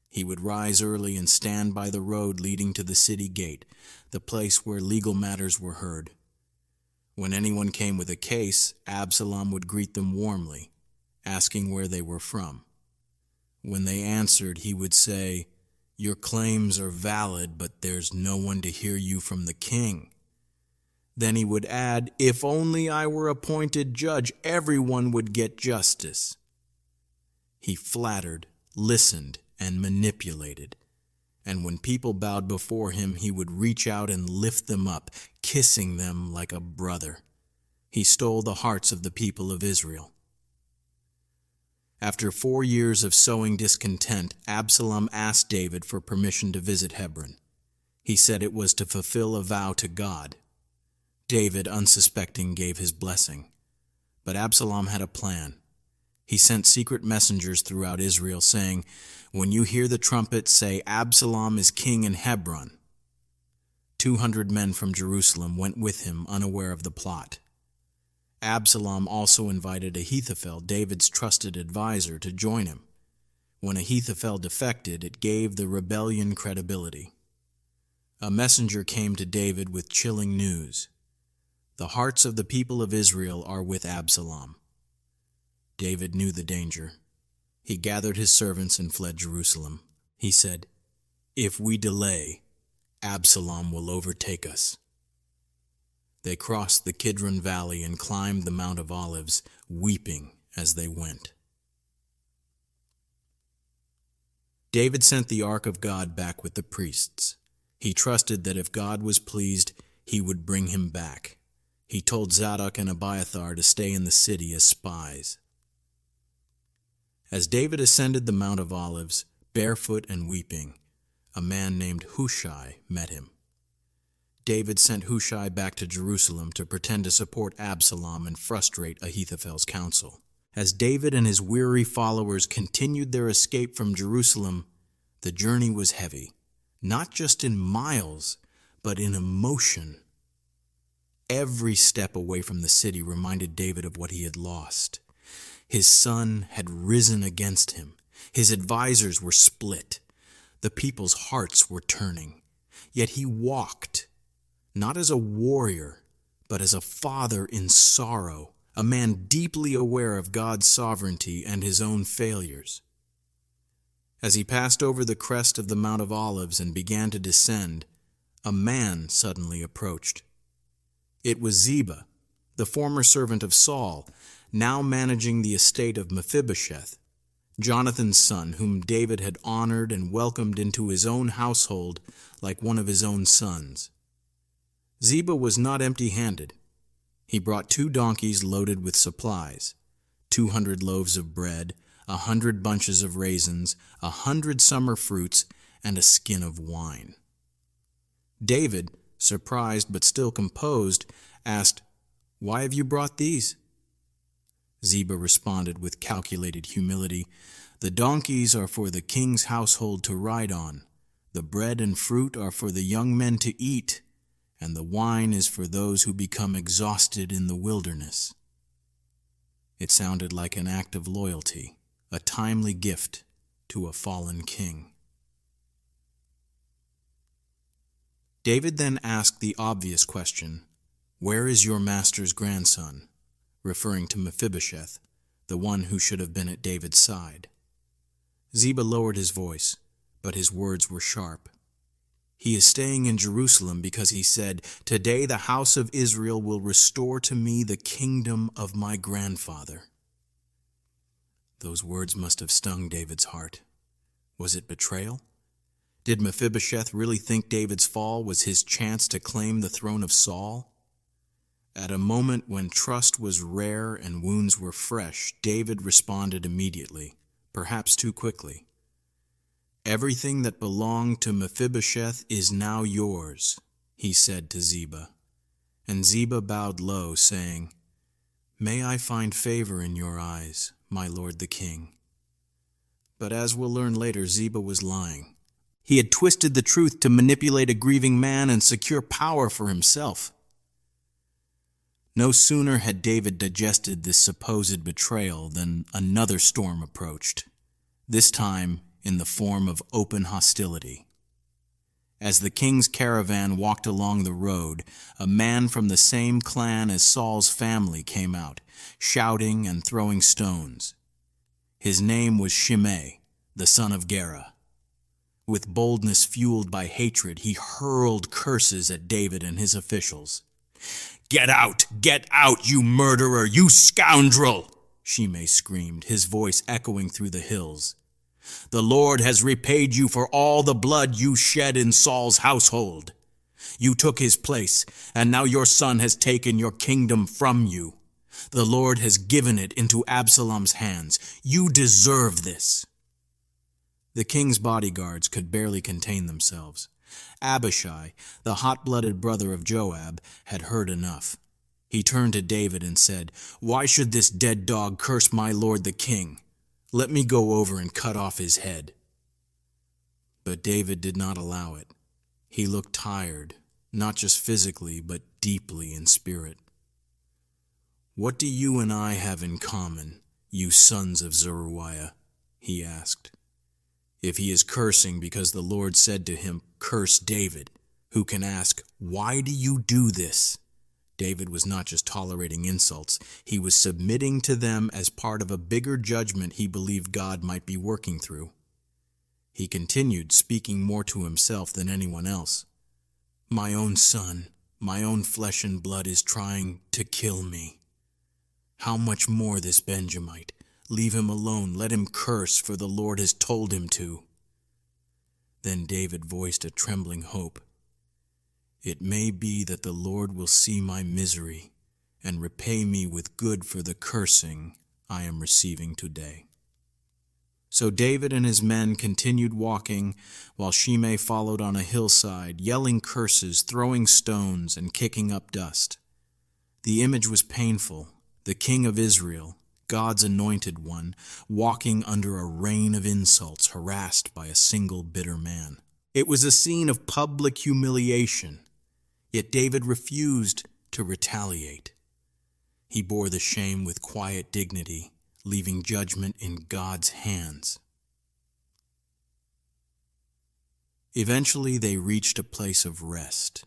He would rise early and stand by the road leading to the city gate, the place where legal matters were heard. When anyone came with a case, Absalom would greet them warmly, asking where they were from. When they answered, he would say, "Your claims are valid, but there's no one to hear you from the king." Then he would add, "If only I were appointed judge, everyone would get justice." He flattered, listened, and manipulated. And when people bowed before him, he would reach out and lift them up, kissing them like a brother. He stole the hearts of the people of Israel. After 4 years of sowing discontent, Absalom asked David for permission to visit Hebron. He said it was to fulfill a vow to God. David, unsuspecting, gave his blessing. But Absalom had a plan. He sent secret messengers throughout Israel saying, "When you hear the trumpet, say, 'Absalom is king in Hebron.'" 200 men from Jerusalem went with him, unaware of the plot. Absalom also invited Ahithophel, David's trusted advisor, to join him. When Ahithophel defected, it gave the rebellion credibility. A messenger came to David with chilling news. "The hearts of the people of Israel are with Absalom." David knew the danger. He gathered his servants and fled Jerusalem. He said, "If we delay, Absalom will overtake us." They crossed the Kidron Valley and climbed the Mount of Olives, weeping as they went. David sent the ark of God back with the priests. He trusted that if God was pleased, he would bring him back. He told Zadok and Abiathar to stay in the city as spies. As David ascended the Mount of Olives, barefoot and weeping, a man named Hushai met him. David sent Hushai back to Jerusalem to pretend to support Absalom and frustrate Ahithophel's counsel. As David and his weary followers continued their escape from Jerusalem, the journey was heavy, not just in miles, but in emotion. Every step away from the city reminded David of what he had lost. His son had risen against him. His advisors were split. The people's hearts were turning. Yet he walked, not as a warrior, but as a father in sorrow, a man deeply aware of God's sovereignty and his own failures. As he passed over the crest of the Mount of Olives and began to descend, a man suddenly approached. It was Ziba, the former servant of Saul, now managing the estate of Mephibosheth, Jonathan's son, whom David had honored and welcomed into his own household like one of his own sons. Ziba was not empty-handed. He brought 2 donkeys loaded with supplies, 200 loaves of bread, 100 bunches of raisins, 100 summer fruits, and a skin of wine. David, surprised but still composed, asked, "Why have you brought these?" Ziba responded with calculated humility, "The donkeys are for the king's household to ride on, the bread and fruit are for the young men to eat, and the wine is for those who become exhausted in the wilderness." It sounded like an act of loyalty, a timely gift to a fallen king. David then asked the obvious question, "Where is your master's grandson?" referring to Mephibosheth, the one who should have been at David's side. Ziba lowered his voice, but his words were sharp. "He is staying in Jerusalem because he said, 'Today the house of Israel will restore to me the kingdom of my grandfather.'" Those words must have stung David's heart. Was it betrayal? Did Mephibosheth really think David's fall was his chance to claim the throne of Saul? At a moment when trust was rare and wounds were fresh, David responded immediately, perhaps too quickly. "Everything that belonged to Mephibosheth is now yours," he said to Ziba. And Ziba bowed low, saying, "May I find favor in your eyes, my lord the king." But as we'll learn later, Ziba was lying. He had twisted the truth to manipulate a grieving man and secure power for himself. No sooner had David digested this supposed betrayal than another storm approached, this time in the form of open hostility. As the king's caravan walked along the road, a man from the same clan as Saul's family came out, shouting and throwing stones. His name was Shimei, the son of Gera. With boldness fueled by hatred, he hurled curses at David and his officials. Get out, you murderer, you scoundrel!" Shimei screamed, his voice echoing through the hills. "The Lord has repaid you for all the blood you shed in Saul's household. You took his place, and now your son has taken your kingdom from you. The Lord has given it into Absalom's hands. You deserve this." The king's bodyguards could barely contain themselves. Abishai, the hot-blooded brother of Joab, had heard enough. He turned to David and said, "Why should this dead dog curse my lord the king? Let me go over and cut off his head." But David did not allow it. He looked tired, not just physically, but deeply in spirit. "What do you and I have in common, you sons of Zeruiah?" he asked. "If he is cursing because the Lord said to him, 'Curse David,' who can ask, 'Why do you do this?'" David was not just tolerating insults, he was submitting to them as part of a bigger judgment he believed God might be working through. He continued, speaking more to himself than anyone else. "My own son, my own flesh and blood is trying to kill me. How much more this Benjamite? Leave him alone, let him curse, for the Lord has told him to." Then David voiced a trembling hope. "It may be that the Lord will see my misery and repay me with good for the cursing I am receiving today." So David and his men continued walking, while Shimei followed on a hillside, yelling curses, throwing stones, and kicking up dust. The image was painful. The king of Israel, God's anointed one, walking under a rain of insults, harassed by a single bitter man. It was a scene of public humiliation, yet David refused to retaliate. He bore the shame with quiet dignity, leaving judgment in God's hands. Eventually they reached a place of rest.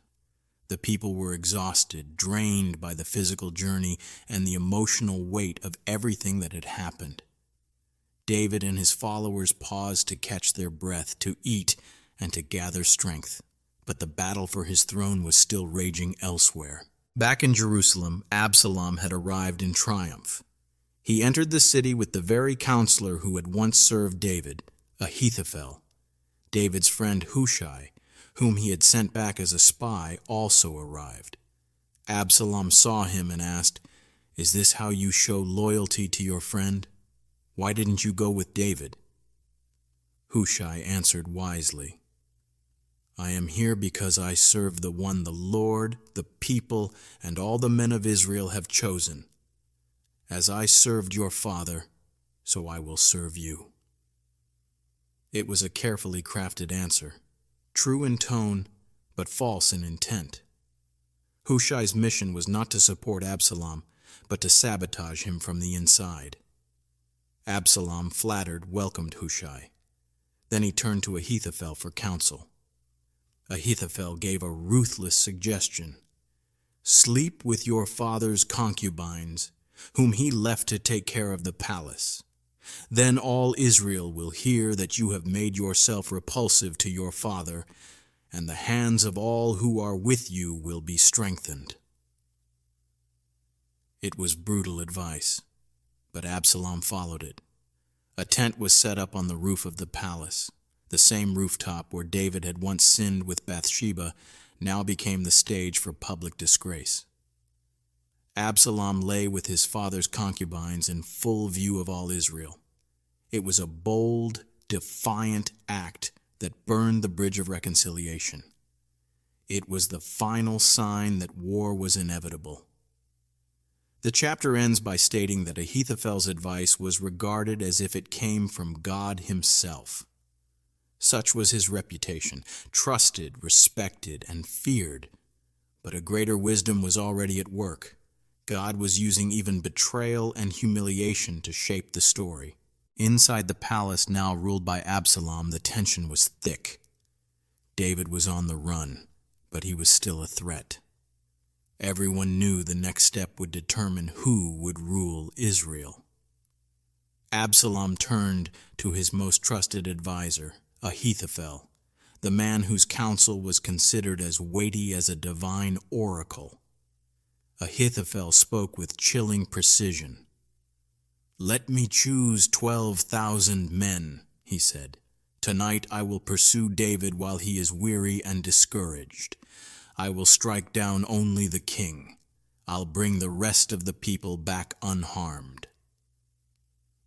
The people were exhausted, drained by the physical journey and the emotional weight of everything that had happened. David and his followers paused to catch their breath, to eat, and to gather strength. But the battle for his throne was still raging elsewhere. Back in Jerusalem, Absalom had arrived in triumph. He entered the city with the very counselor who had once served David, Ahithophel. David's friend Hushai, whom he had sent back as a spy, also arrived. Absalom saw him and asked, "Is this how you show loyalty to your friend? Why didn't you go with David?" Hushai answered wisely, "I am here because I serve the one the Lord, the people, and all the men of Israel have chosen. As I served your father, so I will serve you." It was a carefully crafted answer, true in tone, but false in intent. Hushai's mission was not to support Absalom, but to sabotage him from the inside. Absalom, flattered, welcomed Hushai. Then he turned to Ahithophel for counsel. Ahithophel gave a ruthless suggestion. "Sleep with your father's concubines, whom he left to take care of the palace. Then all Israel will hear that you have made yourself repulsive to your father, and the hands of all who are with you will be strengthened." It was brutal advice, but Absalom followed it. A tent was set up on the roof of the palace. The same rooftop where David had once sinned with Bathsheba now became the stage for public disgrace. Absalom lay with his father's concubines in full view of all Israel. It was a bold, defiant act that burned the bridge of reconciliation. It was the final sign that war was inevitable. The chapter ends by stating that Ahithophel's advice was regarded as if it came from God himself. Such was his reputation, trusted, respected, and feared. But a greater wisdom was already at work. God was using even betrayal and humiliation to shape the story. Inside the palace now ruled by Absalom, the tension was thick. David was on the run, but he was still a threat. Everyone knew the next step would determine who would rule Israel. Absalom turned to his most trusted advisor, Ahithophel, the man whose counsel was considered as weighty as a divine oracle. Ahithophel spoke with chilling precision. "Let me choose 12,000 men," he said. "Tonight I will pursue David while he is weary and discouraged. I will strike down only the king. I'll bring the rest of the people back unharmed."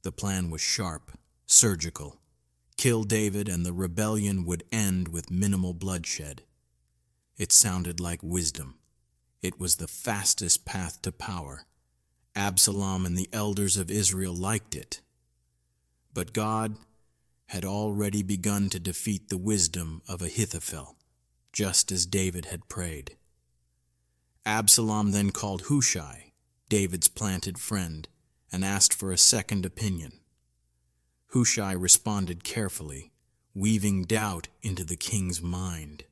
The plan was sharp, surgical. Kill David and the rebellion would end with minimal bloodshed. It sounded like wisdom. It was the fastest path to power. Absalom and the elders of Israel liked it. But God had already begun to defeat the wisdom of Ahithophel, just as David had prayed. Absalom then called Hushai, David's planted friend, and asked for a second opinion. Hushai responded carefully, weaving doubt into the king's mind.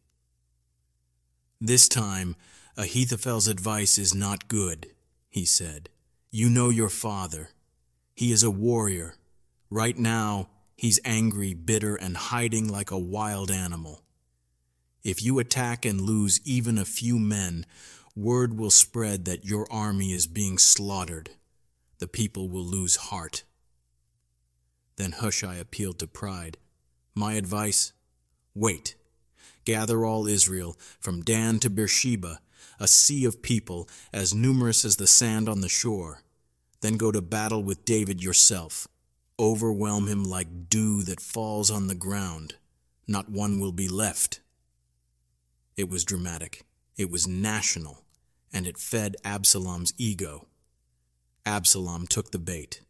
"This time, Ahithophel's advice is not good," he said. "You know your father. He is a warrior. Right now, he's angry, bitter, and hiding like a wild animal. If you attack and lose even a few men, word will spread that your army is being slaughtered. The people will lose heart." Then Hushai appealed to pride. "My advice? Wait. Gather all Israel, from Dan to Beersheba, a sea of people, as numerous as the sand on the shore. Then go to battle with David yourself. Overwhelm him like dew that falls on the ground. Not one will be left." It was dramatic. It was national, and it fed Absalom's ego. Absalom took the bait.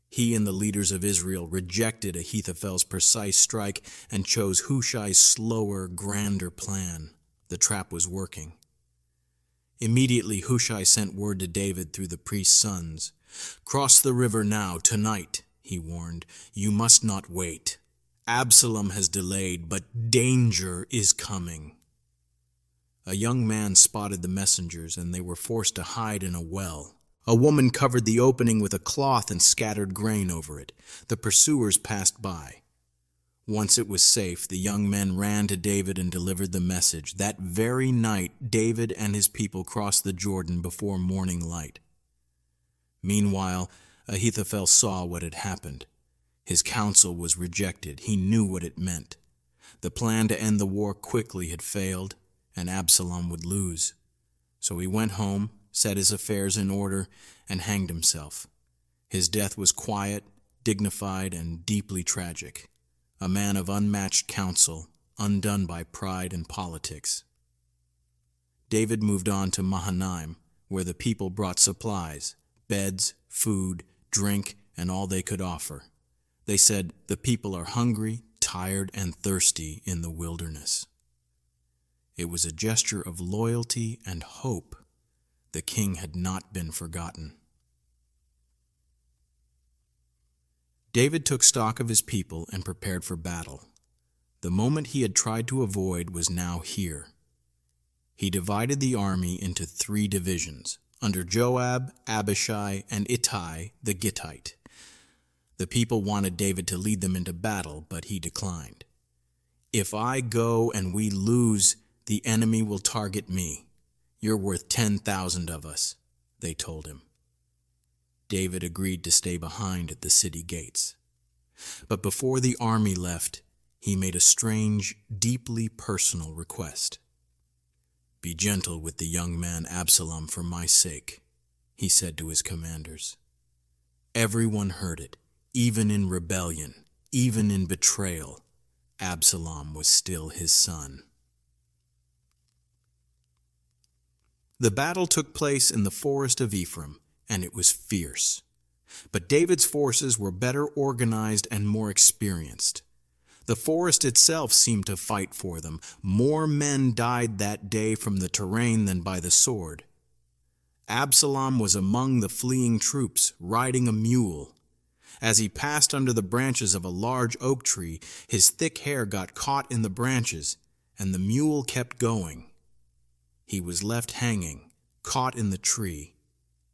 He and the leaders of Israel rejected Ahithophel's precise strike and chose Hushai's slower, grander plan. The trap was working. Immediately Hushai sent word to David through the priest's sons. "Cross the river now, tonight," he warned. "You must not wait. Absalom has delayed, but danger is coming." A young man spotted the messengers, and they were forced to hide in a well. A woman covered the opening with a cloth and scattered grain over it. The pursuers passed by. Once it was safe, the young men ran to David and delivered the message. That very night, David and his people crossed the Jordan before morning light. Meanwhile, Ahithophel saw what had happened. His counsel was rejected. He knew what it meant. The plan to end the war quickly had failed, and Absalom would lose. So he went home, set his affairs in order, and hanged himself. His death was quiet, dignified, and deeply tragic. A man of unmatched counsel, undone by pride and politics. David moved on to Mahanaim, where the people brought supplies, beds, food, drink, and all they could offer. They said, "The people are hungry, tired, and thirsty in the wilderness." It was a gesture of loyalty and hope. The king had not been forgotten. David took stock of his people and prepared for battle. The moment he had tried to avoid was now here. He divided the army into 3 divisions, under Joab, Abishai, and Ittai the Gittite. The people wanted David to lead them into battle, but he declined. "If I go and we lose, the enemy will target me. You're worth 10,000 of us," they told him. David agreed to stay behind at the city gates. But before the army left, he made a strange, deeply personal request. "Be gentle with the young man Absalom for my sake," he said to his commanders. Everyone heard it. Even in rebellion, even in betrayal, Absalom was still his son. The battle took place in the forest of Ephraim, and it was fierce. But David's forces were better organized and more experienced. The forest itself seemed to fight for them. More men died that day from the terrain than by the sword. Absalom was among the fleeing troops, riding a mule. As he passed under the branches of a large oak tree, his thick hair got caught in the branches, and the mule kept going. He was left hanging, caught in the tree,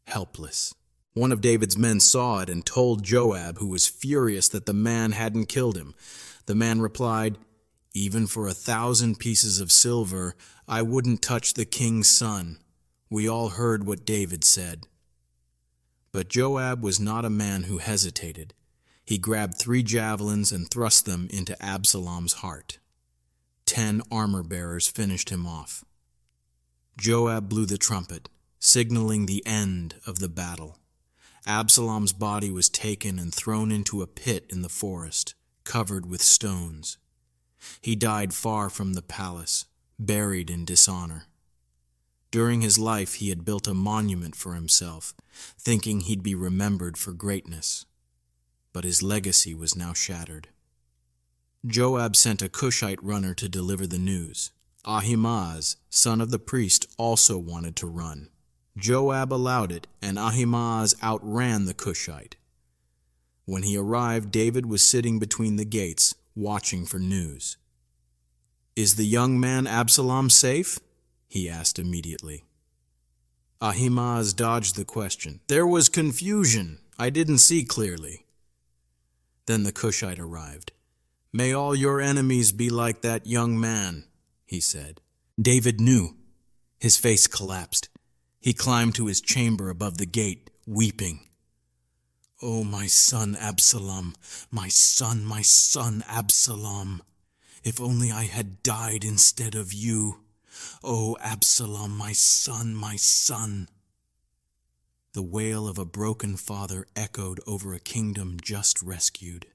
helpless. One of David's men saw it and told Joab, who was furious that the man hadn't killed him. The man replied, "Even for 1,000 pieces of silver, I wouldn't touch the king's son. We all heard what David said." But Joab was not a man who hesitated. He grabbed 3 javelins and thrust them into Absalom's heart. 10 armor-bearers finished him off. Joab blew the trumpet, signaling the end of the battle. Absalom's body was taken and thrown into a pit in the forest, covered with stones. He died far from the palace, buried in dishonor. During his life, he had built a monument for himself, thinking he'd be remembered for greatness. But his legacy was now shattered. Joab sent a Cushite runner to deliver the news. Ahimaaz, son of the priest, also wanted to run. Joab allowed it, and Ahimaaz outran the Cushite. When he arrived, David was sitting between the gates, watching for news. "Is the young man Absalom safe?" he asked immediately. Ahimaaz dodged the question. "There was confusion. I didn't see clearly." Then the Cushite arrived. "May all your enemies be like that young man," he said. David knew. His face collapsed. He climbed to his chamber above the gate, weeping. "Oh, my son Absalom, my son Absalom. If only I had died instead of you. Oh, Absalom, my son, my son." The wail of a broken father echoed over a kingdom just rescued.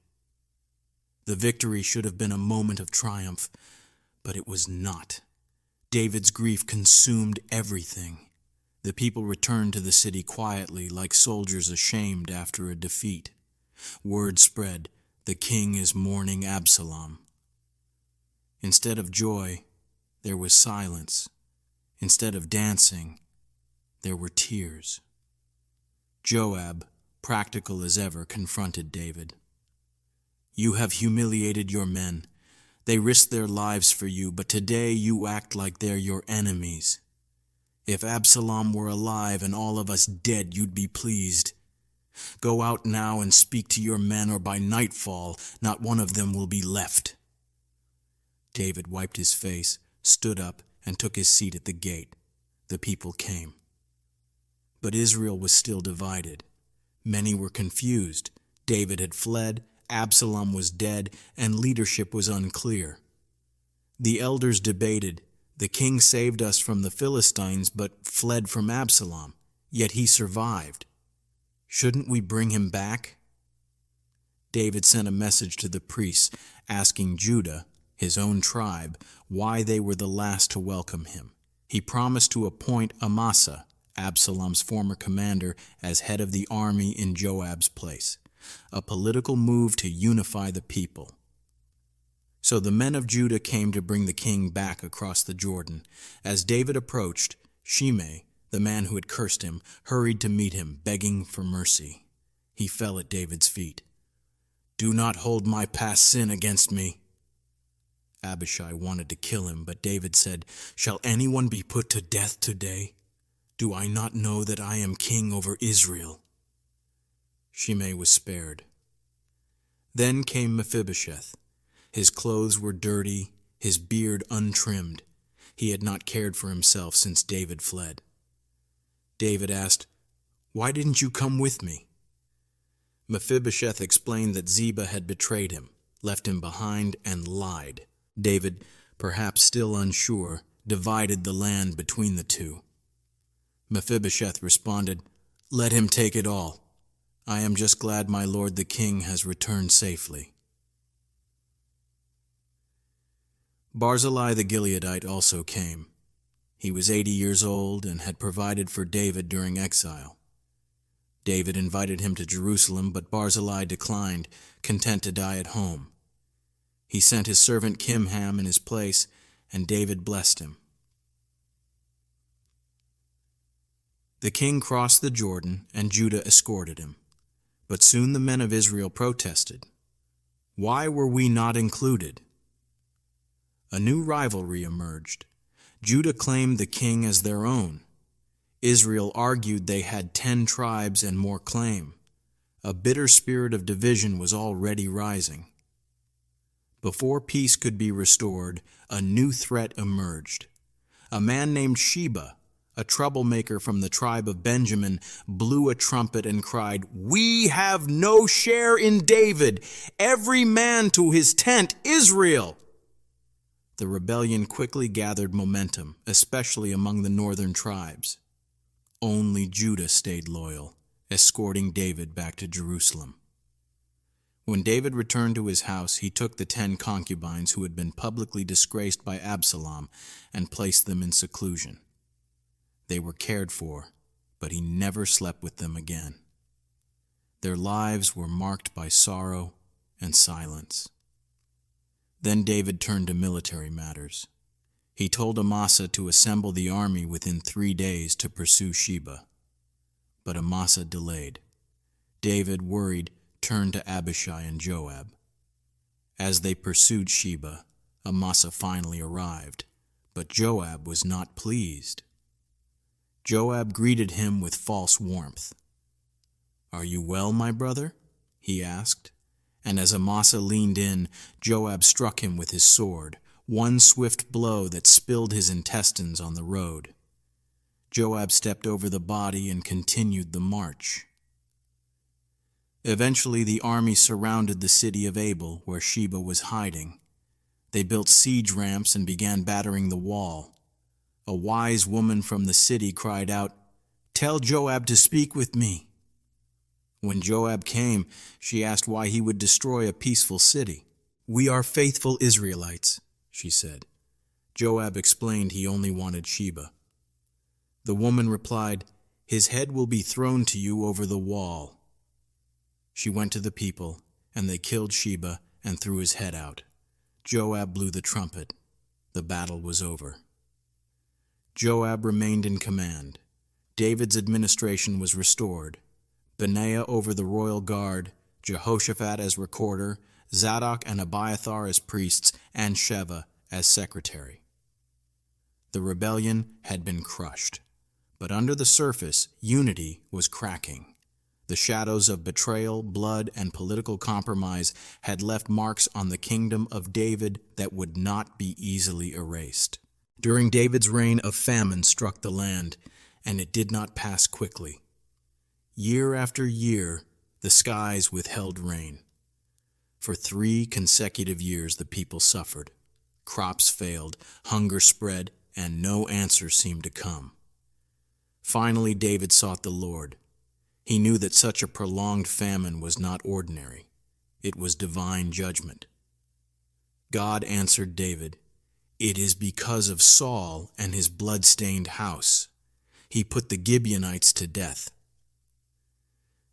The victory should have been a moment of triumph, but it was not. David's grief consumed everything. The people returned to the city quietly, like soldiers ashamed after a defeat. Word spread, "The king is mourning Absalom." Instead of joy, there was silence. Instead of dancing, there were tears. Joab, practical as ever, confronted David. "You have humiliated your men. They risked their lives for you, but today you act like they're your enemies. If Absalom were alive and all of us dead, you'd be pleased. Go out now and speak to your men, or by nightfall, not one of them will be left." David wiped his face, stood up, and took his seat at the gate. The people came. But Israel was still divided. Many were confused. David had fled, Absalom was dead, and leadership was unclear. The elders debated. The king saved us from the Philistines, but fled from Absalom, yet he survived. Shouldn't we bring him back? David sent a message to the priests, asking Judah, his own tribe, why they were the last to welcome him. He promised to appoint Amasa, Absalom's former commander, as head of the army in Joab's place, a political move to unify the people. So the men of Judah came to bring the king back across the Jordan. As David approached, Shimei, the man who had cursed him, hurried to meet him, begging for mercy. He fell at David's feet. "Do not hold my past sin against me." Abishai wanted to kill him, but David said, "Shall anyone be put to death today? Do I not know that I am king over Israel?" Shimei was spared. Then came Mephibosheth. His clothes were dirty, his beard untrimmed. He had not cared for himself since David fled. David asked, "Why didn't you come with me?" Mephibosheth explained that Ziba had betrayed him, left him behind, and lied. David, perhaps still unsure, divided the land between the two. Mephibosheth responded, "Let him take it all. I am just glad my lord the king has returned safely." Barzillai the Gileadite also came. He was 80 years old and had provided for David during exile. David invited him to Jerusalem, but Barzillai declined, content to die at home. He sent his servant Kimham in his place, and David blessed him. The king crossed the Jordan, and Judah escorted him. But soon the men of Israel protested. Why were we not included? A new rivalry emerged. Judah claimed the king as their own. Israel argued they had 10 tribes and more claim. A bitter spirit of division was already rising. Before peace could be restored, a new threat emerged. A man named Sheba, a troublemaker from the tribe of Benjamin, blew a trumpet and cried, "We have no share in David! Every man to his tent, Israel!" The rebellion quickly gathered momentum, especially among the northern tribes. Only Judah stayed loyal, escorting David back to Jerusalem. When David returned to his house, he took the 10 concubines who had been publicly disgraced by Absalom and placed them in seclusion. They were cared for, but he never slept with them again. Their lives were marked by sorrow and silence. Then David turned to military matters. He told Amasa to assemble the army within 3 days to pursue Sheba. But Amasa delayed. David, worried, turned to Abishai and Joab. As they pursued Sheba, Amasa finally arrived, but Joab was not pleased. Joab greeted him with false warmth. "Are you well, my brother?" he asked. And as Amasa leaned in, Joab struck him with his sword, one swift blow that spilled his intestines on the road. Joab stepped over the body and continued the march. Eventually the army surrounded the city of Abel, where Sheba was hiding. They built siege ramps and began battering the wall. A wise woman from the city cried out, "Tell Joab to speak with me." When Joab came, she asked why he would destroy a peaceful city. "We are faithful Israelites," she said. Joab explained he only wanted Sheba. The woman replied, "His head will be thrown to you over the wall." She went to the people, and they killed Sheba and threw his head out. Joab blew the trumpet. The battle was over. Joab remained in command. David's administration was restored. Benaiah over the royal guard, Jehoshaphat as recorder, Zadok and Abiathar as priests, and Sheva as secretary. The rebellion had been crushed, but under the surface, unity was cracking. The shadows of betrayal, blood, and political compromise had left marks on the kingdom of David that would not be easily erased. During David's reign, a famine struck the land, and it did not pass quickly. Year after year, the skies withheld rain. For 3 consecutive years, the people suffered. Crops failed, hunger spread, and no answer seemed to come. Finally, David sought the Lord. He knew that such a prolonged famine was not ordinary. It was divine judgment. God answered David, "It is because of Saul and his blood-stained house. He put the Gibeonites to death."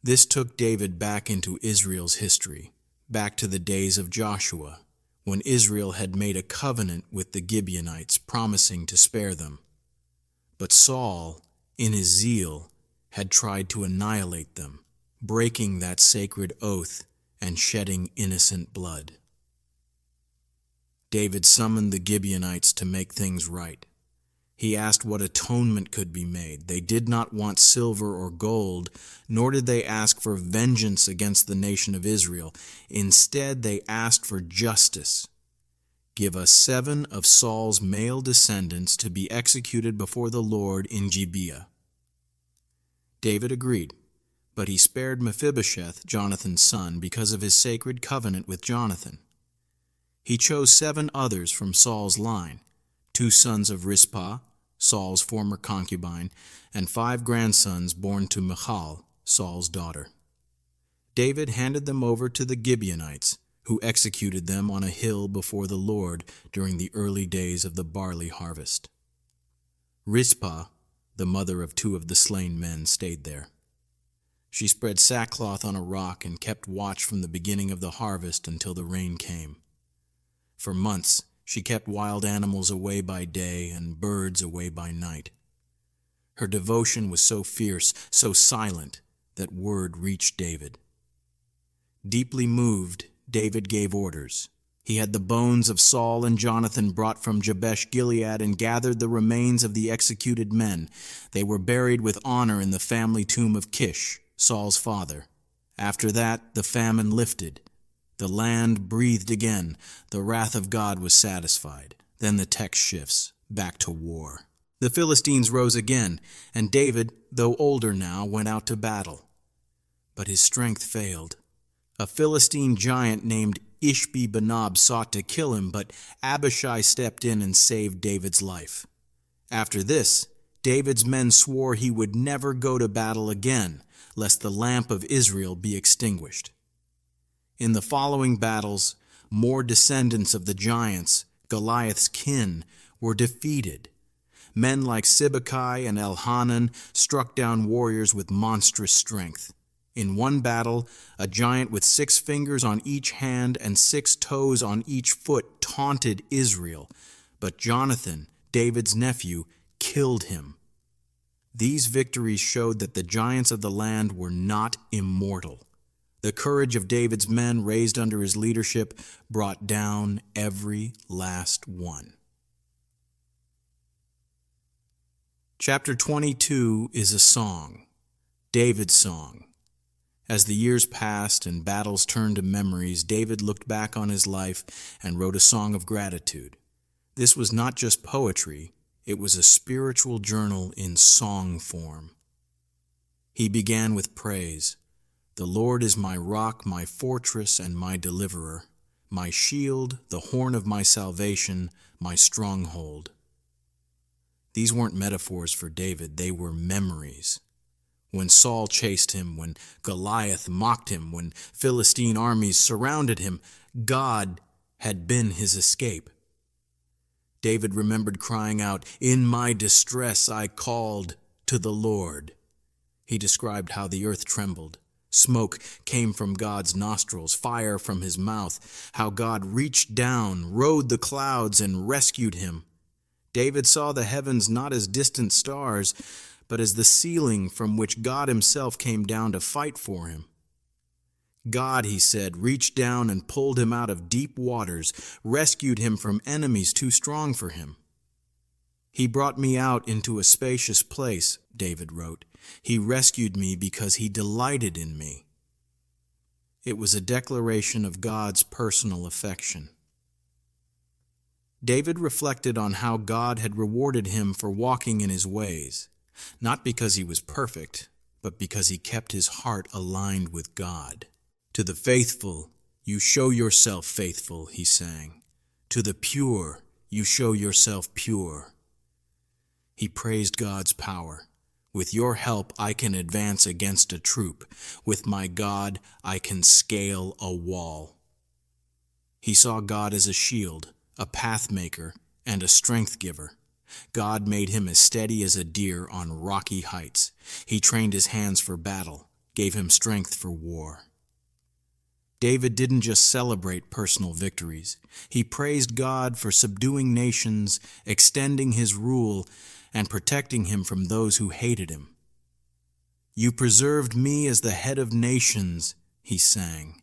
This took David back into Israel's history, back to the days of Joshua, when Israel had made a covenant with the Gibeonites, promising to spare them. But Saul, in his zeal, had tried to annihilate them, breaking that sacred oath and shedding innocent blood. David summoned the Gibeonites to make things right. He asked what atonement could be made. They did not want silver or gold, nor did they ask for vengeance against the nation of Israel. Instead, they asked for justice. "Give us 7 of Saul's male descendants to be executed before the Lord in Gibeah." David agreed, but he spared Mephibosheth, Jonathan's son, because of his sacred covenant with Jonathan. He chose 7 others from Saul's line, 2 sons of Rizpah, Saul's former concubine, and 5 grandsons born to Michal, Saul's daughter. David handed them over to the Gibeonites, who executed them on a hill before the Lord during the early days of the barley harvest. Rizpah, the mother of 2 of the slain men, stayed there. She spread sackcloth on a rock and kept watch from the beginning of the harvest until the rain came. For months, she kept wild animals away by day and birds away by night. Her devotion was so fierce, so silent, that word reached David. Deeply moved, David gave orders. He had the bones of Saul and Jonathan brought from Jabesh Gilead and gathered the remains of the executed men. They were buried with honor in the family tomb of Kish, Saul's father. After that, the famine lifted. The land breathed again. The wrath of God was satisfied. Then the text shifts, back to war. The Philistines rose again, and David, though older now, went out to battle. But his strength failed. A Philistine giant named Ishbi-Benob sought to kill him, but Abishai stepped in and saved David's life. After this, David's men swore he would never go to battle again, lest the lamp of Israel be extinguished. In the following battles, more descendants of the giants, Goliath's kin, were defeated. Men like Sibbecai and Elhanan struck down warriors with monstrous strength. In one battle, a giant with 6 fingers on each hand and 6 toes on each foot taunted Israel, but Jonathan, David's nephew, killed him. These victories showed that the giants of the land were not immortal. The courage of David's men raised under his leadership brought down every last one. Chapter 22 is a song, David's song. As the years passed and battles turned to memories, David looked back on his life and wrote a song of gratitude. This was not just poetry, it was a spiritual journal in song form. He began with praise. The Lord is my rock, my fortress, and my deliverer, my shield, the horn of my salvation, my stronghold. These weren't metaphors for David, they were memories. When Saul chased him, when Goliath mocked him, when Philistine armies surrounded him, God had been his escape. David remembered crying out, "In my distress I called to the Lord." He described how the earth trembled. Smoke came from God's nostrils, fire from his mouth, how God reached down, rode the clouds, and rescued him. David saw the heavens not as distant stars, but as the ceiling from which God himself came down to fight for him. God, he said, reached down and pulled him out of deep waters, rescued him from enemies too strong for him. He brought me out into a spacious place, David wrote. He rescued me because he delighted in me. It was a declaration of God's personal affection. David reflected on how God had rewarded him for walking in his ways. Not because he was perfect, but because he kept his heart aligned with God. To the faithful, you show yourself faithful, he sang. To the pure, you show yourself pure. He praised God's power. With your help, I can advance against a troop. With my God, I can scale a wall. He saw God as a shield, a pathmaker, and a strength giver. God made him as steady as a deer on rocky heights. He trained his hands for battle, gave him strength for war. David didn't just celebrate personal victories. He praised God for subduing nations, extending his rule, and protecting him from those who hated him. You preserved me as the head of nations, he sang.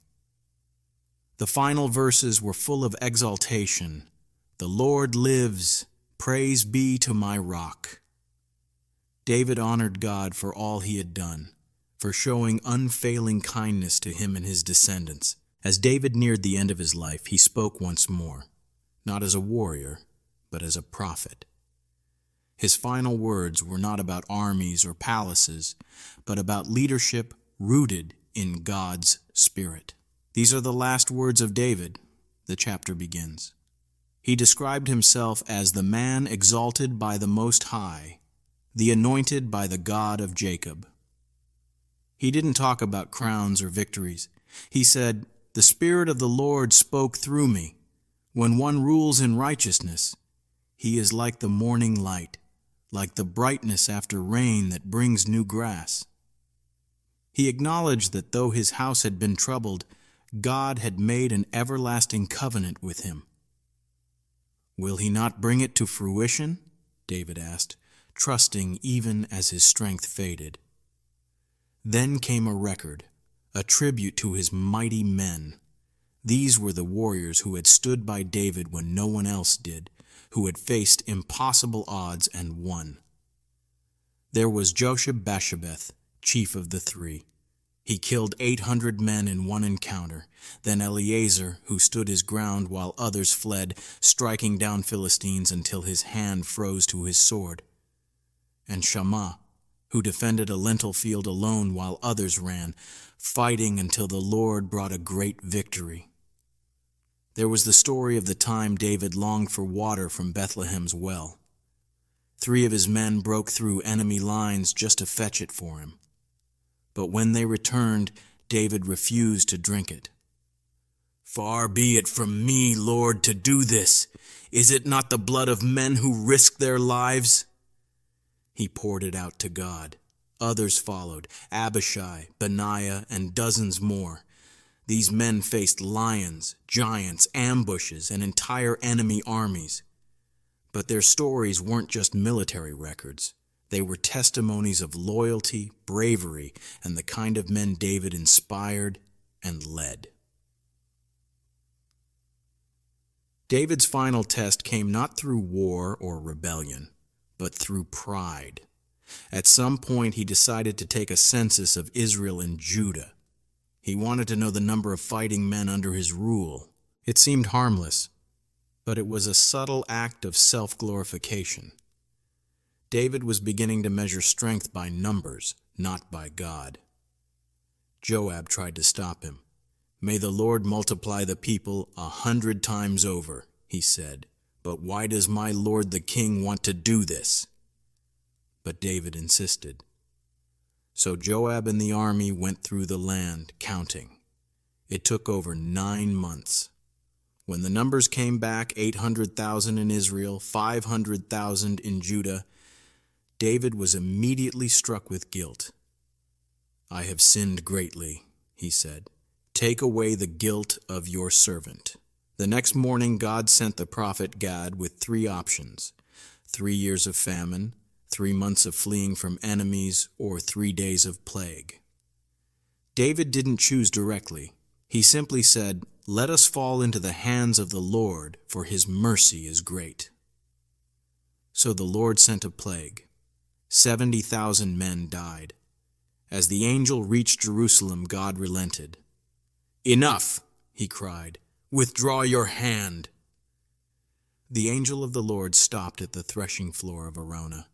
The final verses were full of exaltation. The Lord lives. Praise be to my rock. David honored God for all he had done, for showing unfailing kindness to him and his descendants. As David neared the end of his life, he spoke once more, not as a warrior, but as a prophet. His final words were not about armies or palaces, but about leadership rooted in God's Spirit. These are the last words of David. The chapter begins. He described himself as the man exalted by the Most High, the anointed by the God of Jacob. He didn't talk about crowns or victories. He said, "The Spirit of the Lord spoke through me. When one rules in righteousness, he is like the morning light, like the brightness after rain that brings new grass." He acknowledged that though his house had been troubled, God had made an everlasting covenant with him. "Will he not bring it to fruition?" David asked. trusting even as his strength faded. Then came a record, a tribute to his mighty men. These were the warriors who had stood by David when no one else did, who had faced impossible odds and won. There was Josheb-Basshebeth, chief of the three. He killed 800 men in one encounter. Then Eleazar, who stood his ground while others fled, striking down Philistines until his hand froze to his sword. And Shammah, who defended a lentil field alone while others ran, fighting until the Lord brought a great victory. There was the story of the time David longed for water from Bethlehem's well. 3 of his men broke through enemy lines just to fetch it for him. But when they returned, David refused to drink it. "Far be it from me, Lord, to do this. Is it not the blood of men who risked their lives?" He poured it out to God. Others followed, Abishai, Benaiah, and dozens more. These men faced lions, giants, ambushes, and entire enemy armies. But their stories weren't just military records. They were testimonies of loyalty, bravery, and the kind of men David inspired and led. David's final test came not through war or rebellion, but through pride. At some point, he decided to take a census of Israel and Judah. He wanted to know the number of fighting men under his rule. It seemed harmless, but it was a subtle act of self-glorification. David was beginning to measure strength by numbers, not by God. Joab tried to stop him. "May the Lord multiply the people 100 times over," he said. "But why does my lord the king want to do this?" But David insisted. So Joab and the army went through the land, counting. It took over 9 months. When the numbers came back, 800,000 in Israel, 500,000 in Judah, David was immediately struck with guilt. "I have sinned greatly," he said. "Take away the guilt of your servant." The next morning, God sent the prophet Gad with 3 options: 3 years of famine, 3 months of fleeing from enemies, or 3 days of plague. David didn't choose directly. He simply said, "Let us fall into the hands of the Lord, for his mercy is great." So the Lord sent a plague. 70,000 men died. As the angel reached Jerusalem, God relented. "Enough," he cried. "Withdraw your hand." The angel of the Lord stopped at the threshing floor of Araunah.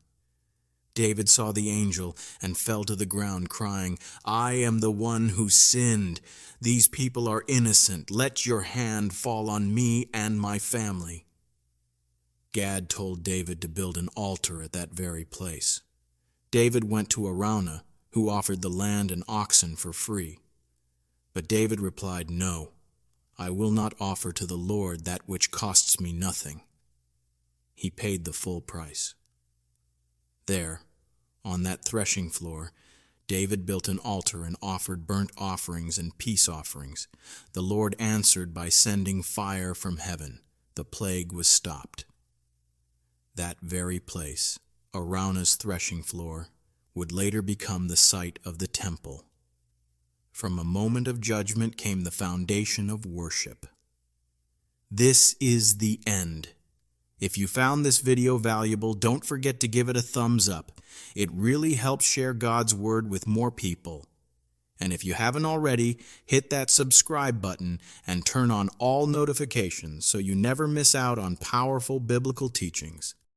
David saw the angel and fell to the ground, crying, "I am the one who sinned. These people are innocent. Let your hand fall on me and my family." Gad told David to build an altar at that very place. David went to Araunah, who offered the land and oxen for free. But David replied, "No, I will not offer to the Lord that which costs me nothing." He paid the full price. There, on that threshing floor, David built an altar and offered burnt offerings and peace offerings. The Lord answered by sending fire from heaven. The plague was stopped. That very place, Araunah's threshing floor, would later become the site of the temple. From a moment of judgment came the foundation of worship. This is the end. If you found this video valuable, don't forget to give it a thumbs up. It really helps share God's word with more people. And if you haven't already, hit that subscribe button and turn on all notifications so you never miss out on powerful biblical teachings.